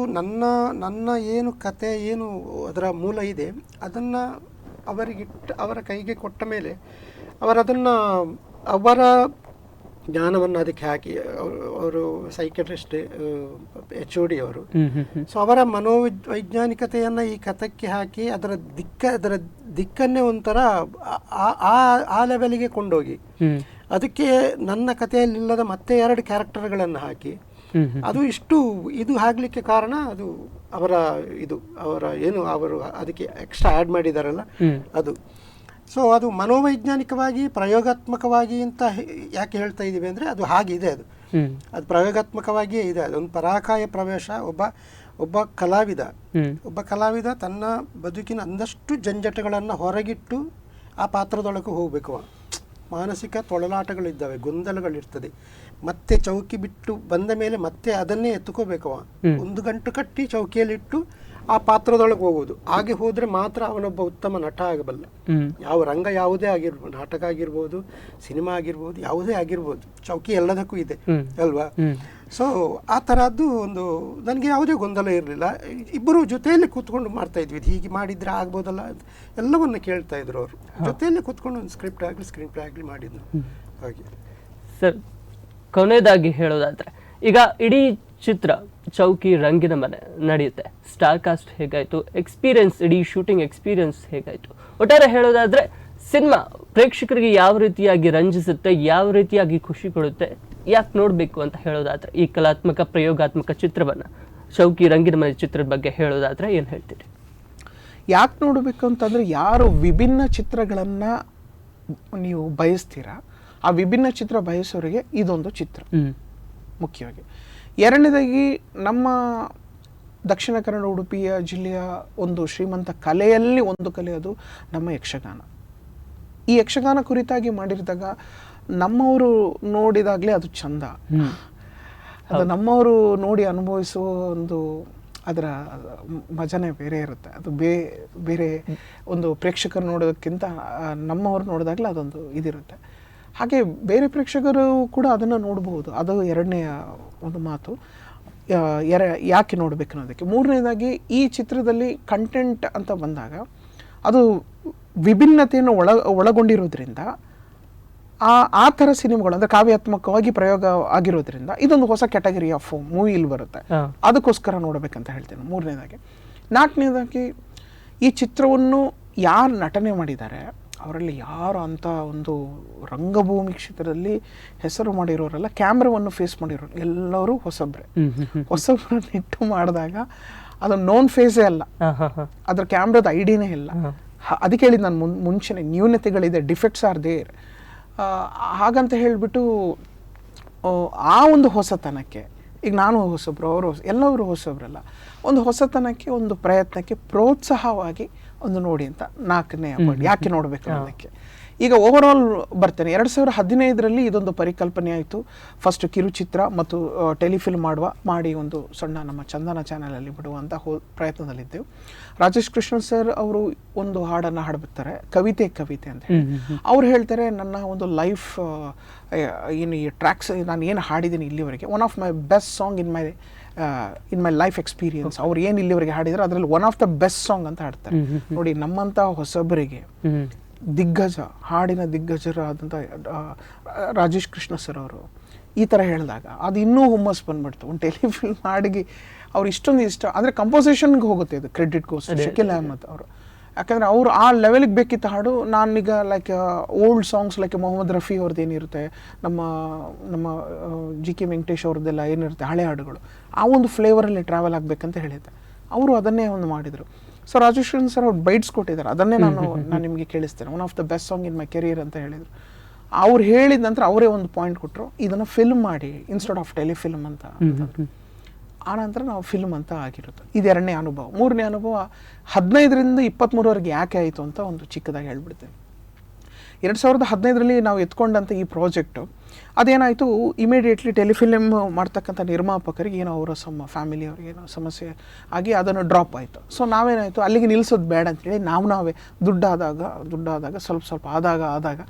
ನನ್ನ ಏನು ಕತೆ, ಏನು ಅದರ ಮೂಲ ಇದೆ, ಅದನ್ನು ಅವರ ಕೈಗೆ ಕೊಟ್ಟ ಮೇಲೆ ಅವರ ಜ್ಞಾನವನ್ನು ಅದಕ್ಕೆ ಹಾಕಿ, ಅವರು ಸೈಕೆಟ್ರಿಸ್ಟ್ HOD ಅವರು. ಸೊ ಅವರ ಮನೋವೈಜ್ಞಾನಿಕತೆಯನ್ನು ಈ ಕಥಕ್ಕೆ ಹಾಕಿ ಅದರ ದಿಕ್ಕನ್ನೇ ಒಂಥರ ಆ ಲೆವೆಲ್ಗೆ ಕೊಂಡೋಗಿ, ಅದಕ್ಕೆ ನನ್ನ ಕಥೆಯಲ್ಲಿಲ್ಲದ ಮತ್ತೆ 2 ಕ್ಯಾರೆಕ್ಟರ್ಗಳನ್ನು ಹಾಕಿ, ಅದು ಇದು ಆಗಲಿಕ್ಕೆ ಕಾರಣ ಅದು ಅವರು ಅದಕ್ಕೆ ಎಕ್ಸ್ಟ್ರಾ ಆ್ಯಡ್ ಮಾಡಿದಾರಲ್ಲ ಅದು. ಸೊ ಅದು ಮನೋವೈಜ್ಞಾನಿಕವಾಗಿ ಪ್ರಯೋಗಾತ್ಮಕವಾಗಿ ಅಂತ ಯಾಕೆ ಹೇಳ್ತಾ ಇದ್ದೀವಿ ಅಂದರೆ ಅದು ಹಾಗಿದೆ. ಅದು ಪ್ರಯೋಗಾತ್ಮಕವಾಗಿಯೇ ಇದೆ. ಅದೊಂದು ಪರಾಕಾಯ ಪ್ರವೇಶ. ಒಬ್ಬ ಕಲಾವಿದ ತನ್ನ ಬದುಕಿನ ಒಂದಷ್ಟು ಜಂಜಟಗಳನ್ನು ಹೊರಗಿಟ್ಟು ಆ ಪಾತ್ರದೊಳಗೆ ಹೋಗಬೇಕು. ಮಾನಸಿಕ ತೊಳಲಾಟಗಳಿದ್ದಾವೆ, ಗೊಂದಲಗಳಿರ್ತದೆ. ಮತ್ತೆ ಚೌಕಿ ಬಿಟ್ಟು ಬಂದ ಮೇಲೆ ಮತ್ತೆ ಅದನ್ನೇ ಎತ್ತುಕೋಬೇಕು. 1 ಗಂಟು ಕಟ್ಟಿ ಚೌಕಿಯಲ್ಲಿಟ್ಟು ಆ ಪಾತ್ರದೊಳಗೆ ಹೋಗುವುದು. ಹಾಗೆ ಹೋದರೆ ಮಾತ್ರ ಅವನೊಬ್ಬ ಉತ್ತಮ ನಟ ಆಗಬಲ್ಲ. ಯಾವ ರಂಗ ಯಾವುದೇ ಆಗಿರ್ಬೋದು, ನಾಟಕ ಆಗಿರ್ಬೋದು, ಸಿನಿಮಾ ಆಗಿರ್ಬೋದು, ಯಾವುದೇ ಆಗಿರ್ಬೋದು, ಚೌಕಿ ಎಲ್ಲದಕ್ಕೂ ಇದೆ ಅಲ್ವಾ? ಸೊ ಆ ಥರದ್ದು ನನಗೆ ಯಾವುದೇ ಗೊಂದಲ ಇರಲಿಲ್ಲ. ಇಬ್ಬರು ಜೊತೆಯಲ್ಲಿ ಕೂತ್ಕೊಂಡು ಮಾಡ್ತಾ ಇದ್ವಿ. ಹೀಗೆ ಮಾಡಿದ್ರೆ ಆಗ್ಬೋದಲ್ಲ ಎಲ್ಲವನ್ನು ಕೇಳ್ತಾ ಇದ್ರು ಅವರು. ಜೊತೆಯಲ್ಲಿ ಕೂತ್ಕೊಂಡು ಒಂದು ಸ್ಕ್ರಿಪ್ಟ್ ಆಗಲಿ ಸ್ಕ್ರೀನ್ ಪ್ಲೇ ಆಗಲಿ ಮಾಡಿದ್ರು. ಹಾಗೆ ಸರ್, ಕೊನೆಯದಾಗಿ ಹೇಳೋದಾದ್ರೆ, ಈಗ ಇಡೀ ಚಿತ್ರ ಚೌಕಿ ರಂಗಿನ ಮನೆ ನಡೆಯುತ್ತೆ. ಸ್ಟಾರ್ ಕಾಸ್ಟ್ ಹೇಗಾಯ್ತು, ಎಕ್ಸ್ಪೀರಿಯನ್ಸ್, ಇಡೀ ಶೂಟಿಂಗ್ ಎಕ್ಸ್ಪೀರಿಯನ್ಸ್ ಹೇಗಾಯ್ತು? ಒಟ್ಟಾರೆ ಹೇಳೋದಾದ್ರೆ ಸಿನಿಮಾ ಪ್ರೇಕ್ಷಕರಿಗೆ ಯಾವ ರೀತಿಯಾಗಿ ರಂಜಿಸುತ್ತೆ, ಯಾವ ರೀತಿಯಾಗಿ ಖುಷಿ ಕೊಡುತ್ತೆ, ಯಾಕೆ ನೋಡಬೇಕು ಅಂತ ಹೇಳೋದಾದ್ರೆ ಈ ಕಲಾತ್ಮಕ ಪ್ರಯೋಗಾತ್ಮಕ ಚಿತ್ರವನ್ನ, ಚೌಕಿ ರಂಗಿನ ಮನೆ ಚಿತ್ರದ ಬಗ್ಗೆ ಹೇಳೋದಾದ್ರೆ ಏನು ಹೇಳ್ತೀರಿ? ಯಾಕೆ ನೋಡಬೇಕು ಅಂತಂದರೆ, ಯಾರು ವಿಭಿನ್ನ ಚಿತ್ರಗಳನ್ನು ನೀವು ಬಯಸ್ತೀರಾ, ಆ ವಿಭಿನ್ನ ಚಿತ್ರ ಬಯಸೋರಿಗೆ ಇದೊಂದು ಚಿತ್ರ ಮುಖ್ಯವಾಗಿ. ಎರಡನೇದಾಗಿ, ನಮ್ಮ ದಕ್ಷಿಣ ಕನ್ನಡ ಉಡುಪಿಯ ಜಿಲ್ಲೆಯ ಒಂದು ಶ್ರೀಮಂತ ಕಲೆಯಲ್ಲಿ ಒಂದು ಕಲೆ ಅದು ನಮ್ಮ ಯಕ್ಷಗಾನ. ಈ ಯಕ್ಷಗಾನ ಕುರಿತಾಗಿ ಮಾಡಿರಿದಾಗ ನಮ್ಮವರು ನೋಡಿದಾಗಲೇ ಅದು ಚಂದ. ಅದು ನಮ್ಮವರು ನೋಡಿ ಅನುಭವಿಸುವ ಅದರ ಮಜಾನೇ ಬೇರೆ ಇರುತ್ತೆ. ಅದು ಬೇರೆ ಒಂದು ಪ್ರೇಕ್ಷಕರು ನೋಡೋದಕ್ಕಿಂತ ನಮ್ಮವರು ನೋಡಿದಾಗಲೇ ಅದೊಂದು ಇದಿರುತ್ತೆ. ಹಾಗೆ ಬೇರೆ ಪ್ರೇಕ್ಷಕರು ಕೂಡ ಅದನ್ನು ನೋಡಬಹುದು. ಅದು ಎರಡನೆಯ ಒಂದು ಮಾತು, ಯಾಕೆ ನೋಡಬೇಕು ಅನ್ನೋದಕ್ಕೆ. ಮೂರನೇದಾಗಿ, ಈ ಚಿತ್ರದಲ್ಲಿ ಕಂಟೆಂಟ್ ಅಂತ ಬಂದಾಗ ಅದು ವಿಭಿನ್ನತೆಯನ್ನು ಒಳಗೊಂಡಿರೋದ್ರಿಂದ, ಆ ಥರ ಸಿನಿಮಾಗಳು ಅಂದರೆ ಕಾವ್ಯಾತ್ಮಕವಾಗಿ ಪ್ರಯೋಗ ಆಗಿರೋದ್ರಿಂದ ಇದೊಂದು ಹೊಸ ಕ್ಯಾಟಗರಿ ಆಫ್ ಮೂವಿ ಇಲ್ಲಿ ಬರುತ್ತೆ. ಅದಕ್ಕೋಸ್ಕರ ನೋಡಬೇಕಂತ ಹೇಳ್ತೇನೆ ಮೂರನೇದಾಗಿ. ನಾಲ್ಕನೇದಾಗಿ, ಈ ಚಿತ್ರವನ್ನು ಯಾರು ನಟನೆ ಮಾಡಿದ್ದಾರೆ ಅವರಲ್ಲಿ ಯಾರು ಅಂತ ಒಂದು ರಂಗಭೂಮಿ ಕ್ಷೇತ್ರದಲ್ಲಿ ಹೆಸರು ಮಾಡಿರೋರಲ್ಲ, ಕ್ಯಾಮ್ರಾವನ್ನು ಫೇಸ್ ಮಾಡಿರೋರು ಎಲ್ಲರೂ ಹೊಸಬ್ರನ್ನ ಇಟ್ಟು ಮಾಡಿದಾಗ ಅದು ನೋನ್ ಫೇಸೇ ಅಲ್ಲ, ಅದ್ರ ಕ್ಯಾಮ್ರಾದ ಐಡಿಯಾನೇ ಇಲ್ಲ. ಅದಕ್ಕೆ ಹೇಳಿದ್ದು ನಾನು ಮುಂಚೆನೆ, ನ್ಯೂನತೆಗಳಿದೆ, ಡಿಫೆಕ್ಟ್ಸ್ ಆರ್ ದೇರ್. ಹಾಗಂತ ಹೇಳಿಬಿಟ್ಟು ಆ ಒಂದು ಹೊಸತನಕ್ಕೆ, ಈಗ ನಾನು ಹೊಸಬ್ರು, ಅವರು ಎಲ್ಲರೂ ಹೊಸಬ್ರಲ್ಲ, ಒಂದು ಹೊಸತನಕ್ಕೆ, ಒಂದು ಪ್ರಯತ್ನಕ್ಕೆ ಪ್ರೋತ್ಸಾಹವಾಗಿ ಒಂದು ನೋಡಿ ಅಂತ ನಾಲ್ಕನೇ ಅವಾರ್ಡ್. ಯಾಕೆ ನೋಡಬೇಕು ಅನ್ನೋದಕ್ಕೆ. ಈಗ ಓವರ್ ಆಲ್ ಬರ್ತೇನೆ, 2015ರಲ್ಲಿ ಇದೊಂದು ಪರಿಕಲ್ಪನೆ ಆಯಿತು. ಫಸ್ಟ್ ಕಿರುಚಿತ್ರ ಮತ್ತು ಟೆಲಿಫಿಲ್ಮ್ ಮಾಡಿ ಒಂದು ಸಣ್ಣ ನಮ್ಮ ಚಂದನ ಚಾನಲಲ್ಲಿ ಬಿಡುವಂಥ ಪ್ರಯತ್ನದಲ್ಲಿದ್ದೆವು. ರಾಜೇಶ್ ಕೃಷ್ಣ ಸರ್ ಅವರು ಒಂದು ಹಾಡನ್ನು ಹಾಡ್ಬಿಡ್ತಾರೆ, ಕವಿತೆ ಅಂತ ಹೇಳಿ. ಅವ್ರು ಹೇಳ್ತಾರೆ, ನನ್ನ ಒಂದು ಲೈಫ್ ಏನು ಈ ಟ್ರ್ಯಾಕ್ಸ್ ನಾನು ಏನು ಹಾಡಿದ್ದೀನಿ ಇಲ್ಲಿವರೆಗೆ, one of my best song in my life experience. ಅವ್ರು ಏನು ಇಲ್ಲಿವರೆಗೆ ಹಾಡಿದ್ರು ಅದರಲ್ಲಿ one of the best song ಅಂತ ಹಾಡ್ತಾರೆ. ನೋಡಿ, ನಮ್ಮಂಥ ಹೊಸಬರಿಗೆ ಹಾಡಿನ ದಿಗ್ಗಜರಾದಂಥ ರಾಜೇಶ್ ಕೃಷ್ಣ ಸರ್ ಅವರು ಈ ಥರ ಹೇಳಿದಾಗ ಅದು ಇನ್ನೂ ಹುಮ್ಮಸ್ ಬಂದ್ಬಿಡ್ತು. ಒಂದು ಟೆಲಿಫಿಲ್ಮ್ ಹಾಡಿಗೆ ಅವ್ರು ಇಷ್ಟೊಂದು ಇಷ್ಟ ಅಂದರೆ ಕಂಪೋಸಿಷನ್ಗೆ ಹೋಗುತ್ತೆ, ಇದು ಕ್ರೆಡಿಟ್ ಗೋಸ್ ಶಕೀಲ್ ಅಹಮದ್ ಅವರು. ಯಾಕಂದರೆ ಅವರು ಆ ಲೆವೆಲ್ಗೆ ಬೇಕಿತ್ತು ಹಾಡು. ನಾನೀಗ like old songs like Mohammed Rafi ಅವ್ರದ್ದು ಏನಿರುತ್ತೆ, ನಮ್ಮ GK ವೆಂಕಟೇಶ್ ಅವ್ರದ್ದೆಲ್ಲ ಏನಿರುತ್ತೆ ಹಳೆ ಹಾಡುಗಳು, ಆ ಒಂದು ಫ್ಲೇವರಲ್ಲಿ ಟ್ರಾವೆಲ್ ಆಗಬೇಕಂತ ಹೇಳಿದ್ದೆ. ಅವರು ಅದನ್ನೇ ಒಂದು ಮಾಡಿದರು. ಸೊ ರಾಜೇಶ್ ಸರ್ ಅವ್ರು ಬೈಟ್ಸ್ ಕೊಟ್ಟಿದ್ದಾರೆ, ಅದನ್ನೇ ನಾನು ನಿಮಗೆ ಕೇಳಿಸ್ತೇನೆ. One of the best song in my career ಅಂತ ಹೇಳಿದರು. ಅವ್ರು ಹೇಳಿದ ನಂತರ ಅವರೇ ಒಂದು ಪಾಯಿಂಟ್ ಕೊಟ್ಟರು, ಇದನ್ನು ಫಿಲ್ಮ್ ಮಾಡಿ ಇನ್ಸ್ಟೆಡ್ ಆಫ್ ಟೆಲಿಫಿಲ್ಮ್ ಅಂತ. ಆನಂತರ ನಾವು ಫಿಲ್ಮ್ ಅಂತ ಆಗಿರುತ್ತೆ. ಇದು 2ನೇ ಅನುಭವ. 3ನೇ ಅನುಭವ 15ರಿಂದ 23ವರೆಗೆ ಯಾಕೆ ಆಯಿತು ಅಂತ ಒಂದು ಚಿಕ್ಕದಾಗಿ ಹೇಳ್ಬಿಡ್ತೇನೆ. 2015ರಲ್ಲಿ ನಾವು ಎತ್ಕೊಂಡಂಥ ಈ ಪ್ರಾಜೆಕ್ಟು ಅದೇನಾಯಿತು, ಇಮಿಡಿಯೇಟ್ಲಿ ಟೆಲಿಫಿಲ್ಮ್ ಮಾಡ್ತಕ್ಕಂಥ ನಿರ್ಮಾಪಕರಿಗೆ ಏನೋ ಅವರ ಫ್ಯಾಮಿಲಿ ಅವ್ರಿಗೆ ಏನೋ ಸಮಸ್ಯೆ ಆಗಿ ಅದನ್ನು ಡ್ರಾಪ್ ಆಯಿತು. ಸೊ ನಾವೇನಾಯಿತು, ಅಲ್ಲಿಗೆ ನಿಲ್ಲಿಸೋದು ಬೇಡ ಅಂತೇಳಿ ನಾವೇ ದುಡ್ಡಾದಾಗ ಸ್ವಲ್ಪ ಆದಾಗ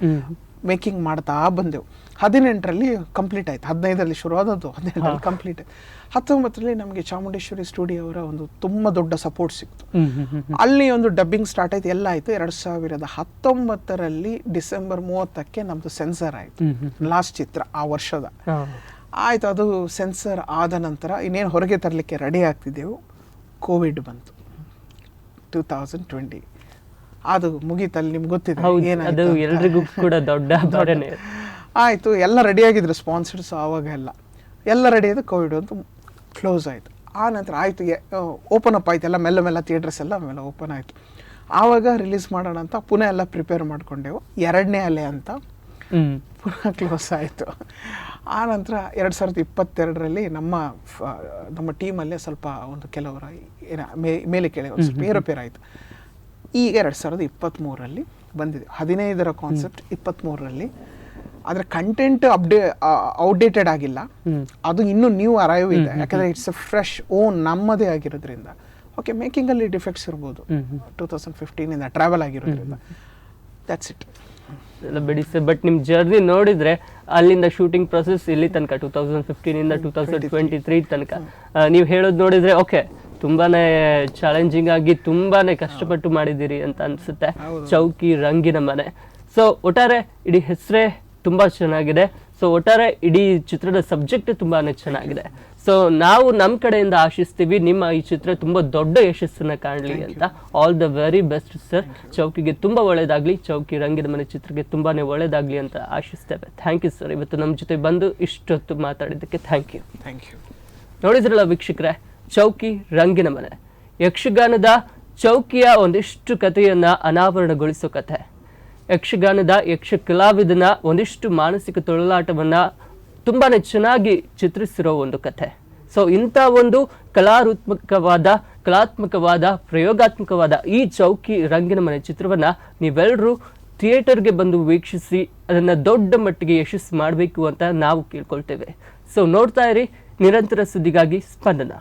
ಮೇಕಿಂಗ್ ಮಾಡ್ತಾ ಬಂದೆವು. 18ರಲ್ಲಿ ಕಂಪ್ಲೀಟ್ ಆಯಿತು. 15ರಲ್ಲಿ ಶುರುವಾದದ್ದು, 18ರಲ್ಲಿ ಕಂಪ್ಲೀಟ್ ಆಯಿತು. 19ರಲ್ಲಿ ನಮಗೆ ಚಾಮುಂಡೇಶ್ವರಿ ಸ್ಟುಡಿಯೋ ಅವರ ಒಂದು ತುಂಬ ದೊಡ್ಡ ಸಪೋರ್ಟ್ ಸಿಕ್ತು. ಅಲ್ಲಿ ಒಂದು ಡಬ್ಬಿಂಗ್ ಸ್ಟಾರ್ಟ್ ಆಯಿತು, ಎಲ್ಲ ಆಯಿತು. 2019ರಲ್ಲಿ ಡಿಸೆಂಬರ್ 30ಕ್ಕೆ ನಮ್ಮದು ಸೆನ್ಸರ್ ಆಯಿತು, ಲಾಸ್ಟ್ ಚಿತ್ರ ಆ ವರ್ಷದ ಆಯಿತು. ಅದು ಸೆನ್ಸರ್ ಆದ ನಂತರ ಇನ್ನೇನು ಹೊರಗೆ ತರಲಿಕ್ಕೆ ರೆಡಿ ಆಗ್ತಿದ್ದೆವು, ಕೋವಿಡ್ ಬಂತು 2020. ಅದು ಮುಗೀತಲ್ಲಿ, ನಿಮ್ಗೆ ಗೊತ್ತಿದೆ ಅದು ಎಲ್ರಿಗೂ ಕೂಡ ದೊಡ್ಡ ಆಯಿತು. ಎಲ್ಲ ರೆಡಿಯಾಗಿದ್ರು ಸ್ಪಾನ್ಸರ್ಸ್, ಆವಾಗ ಎಲ್ಲ ರೆಡಿ ಆಯಿತು. ಕೋವಿಡ್ ಅಂತೂ ಕ್ಲೋಸ್ ಆಯಿತು. ಆ ನಂತರ ಆಯಿತು, ಓಪನ್ ಅಪ್ ಆಯಿತು, ಎಲ್ಲ ಮೆಲ್ಲ ಥಿಯೇಟರ್ಸ್ ಎಲ್ಲ ಆಮೇಲೆ ಓಪನ್ ಆಯಿತು. ಆವಾಗ ರಿಲೀಸ್ ಮಾಡೋಣ ಅಂತ ಪುನಃ ಎಲ್ಲ ಪ್ರಿಪೇರ್ ಮಾಡ್ಕೊಂಡೆವು. 2ನೇ ಅಲೆ ಅಂತ ಪುನಃ ಕ್ಲೋಸ್ ಆಯಿತು. ಆ ನಂತರ 2022ರಲ್ಲಿ ನಮ್ಮ ಟೀಮಲ್ಲೇ ಸ್ವಲ್ಪ ಒಂದು ಕೆಲವರ ಮೇಲೆ ಕೆಳಗೆ ಒಂದು ಸ್ವಲ್ಪ ಏರೋಪೇರ್ ಆಯಿತು. ಈಗ 2023ರಲ್ಲಿ ಬಂದಿದೆ. 15ರ ಕಾನ್ಸೆಪ್ಟ್ 23ರಲ್ಲಿ. ಆದರೆ ಕಂಟೆಂಟ್ ಔಟ್ಡೇಟೆಡ್ ಆಗಿಲ್ಲ, ಅದು ಇನ್ನೂ ನ್ಯೂ ಅರೈವ್ ಇದೆ. ಯಾಕಂದರೆ ಇಟ್ಸ್ ಎ ಫ್ರೆಶ್ ಓನ್ ನಮ್ಮದೇ ಆಗಿರೋದ್ರಿಂದ. ಓಕೆ, ಮೇಕಿಂಗಲ್ಲಿ ಡಿಫೆಕ್ಟ್ಸ್ ಇರ್ಬೋದು, 2015ಇಂದ ಟ್ರಾವೆಲ್ ಆಗಿರೋದ್ರಿಂದ. That's it. ಎಲ್ಲ ಬಿಡಿ ಸರ್. ಬಟ್ ನಿಮ್ಮ ಜರ್ನಿ ನೋಡಿದ್ರೆ ಅಲ್ಲಿಂದ ಶೂಟಿಂಗ್ ಪ್ರೊಸೆಸ್ ಇಲ್ಲಿ ತನಕ 2015ಇಂದ 2023 ತನಕ ನೀವು ಹೇಳೋದು ನೋಡಿದ್ರೆ ಓಕೆ, ತುಂಬಾನೇ ಚಾಲೆಂಜಿಂಗ್ ಆಗಿ ತುಂಬಾನೇ ಕಷ್ಟಪಟ್ಟು ಮಾಡಿದ್ದೀರಿ ಅಂತ ಅನ್ಸುತ್ತೆ. ಚೌಕಿ ರಂಗಿನ ಮನೆ. ಸೊ ಒಟ್ಟಾರೆ ಇಡೀ ಹೆಸರೇ ತುಂಬಾ ಚೆನ್ನಾಗಿದೆ. ಸೊ ಒಟ್ಟಾರೆ ಇಡೀ ಚಿತ್ರದ ಸಬ್ಜೆಕ್ಟ್ ತುಂಬಾನೇ ಚೆನ್ನಾಗಿದೆ. ಸೊ ನಾವು ನಮ್ಮ ಕಡೆಯಿಂದ ಆಶಿಸ್ತೀವಿ ನಿಮ್ಮ ಈ ಚಿತ್ರ ತುಂಬಾ ದೊಡ್ಡ ಯಶಸ್ಸನ್ನ ಕಾಣಲಿ ಅಂತ. All the very best sir. ಚೌಕಿಗೆ ತುಂಬಾ ಒಳ್ಳೇದಾಗ್ಲಿ, ಚೌಕಿ ರಂಗಿನ ಮನೆ ಚಿತ್ರಕ್ಕೆ ತುಂಬಾನೇ ಒಳ್ಳೇದಾಗ್ಲಿ ಅಂತ ಆಶಿಸ್ತೇವೆ. ಥ್ಯಾಂಕ್ ಯು ಸರ್, ಇವತ್ತು ನಮ್ಮ ಜೊತೆ ಬಂದು ಇಷ್ಟೊತ್ತು ಮಾತಾಡಿದ್ದಕ್ಕೆ ಥ್ಯಾಂಕ್ ಯು. ನೋಡಿದ್ರಲ್ಲ ವೀಕ್ಷಕರೇ, ಚೌಕಿ ರಂಗಿನ ಮನೆ ಯಕ್ಷಗಾನದ ಚೌಕಿಯ ಒಂದಿಷ್ಟು ಕಥೆಯನ್ನ ಅನಾವರಣಗೊಳಿಸೋ ಕಥೆ. ಯಕ್ಷಗಾನದ ಯಕ್ಷ ಕಲಾವಿದನ ಒಂದಿಷ್ಟು ಮಾನಸಿಕ ತೊಳಲಾಟವನ್ನ ತುಂಬಾನೇ ಚೆನ್ನಾಗಿ ಚಿತ್ರಿಸಿರೋ ಒಂದು ಕಥೆ. ಸೊ ಇಂಥ ಒಂದು ಕಲಾತ್ಮಕವಾದ ಪ್ರಯೋಗಾತ್ಮಕವಾದ ಈ ಚೌಕಿ ರಂಗಿನ ಮನೆ ಚಿತ್ರವನ್ನ ನೀವೆಲ್ಲರೂ ಥಿಯೇಟರ್ಗೆ ಬಂದು ವೀಕ್ಷಿಸಿ ಅದನ್ನ ದೊಡ್ಡ ಮಟ್ಟಿಗೆ ಯಶಸ್ಸು ಮಾಡಬೇಕು ಅಂತ ನಾವು ಕೇಳ್ಕೊಳ್ತೇವೆ. ಸೊ ನೋಡ್ತಾ ಇರಿ ನಿರಂತರ ಸುದ್ದಿಗಾಗಿ ಸ್ಪಂದನ.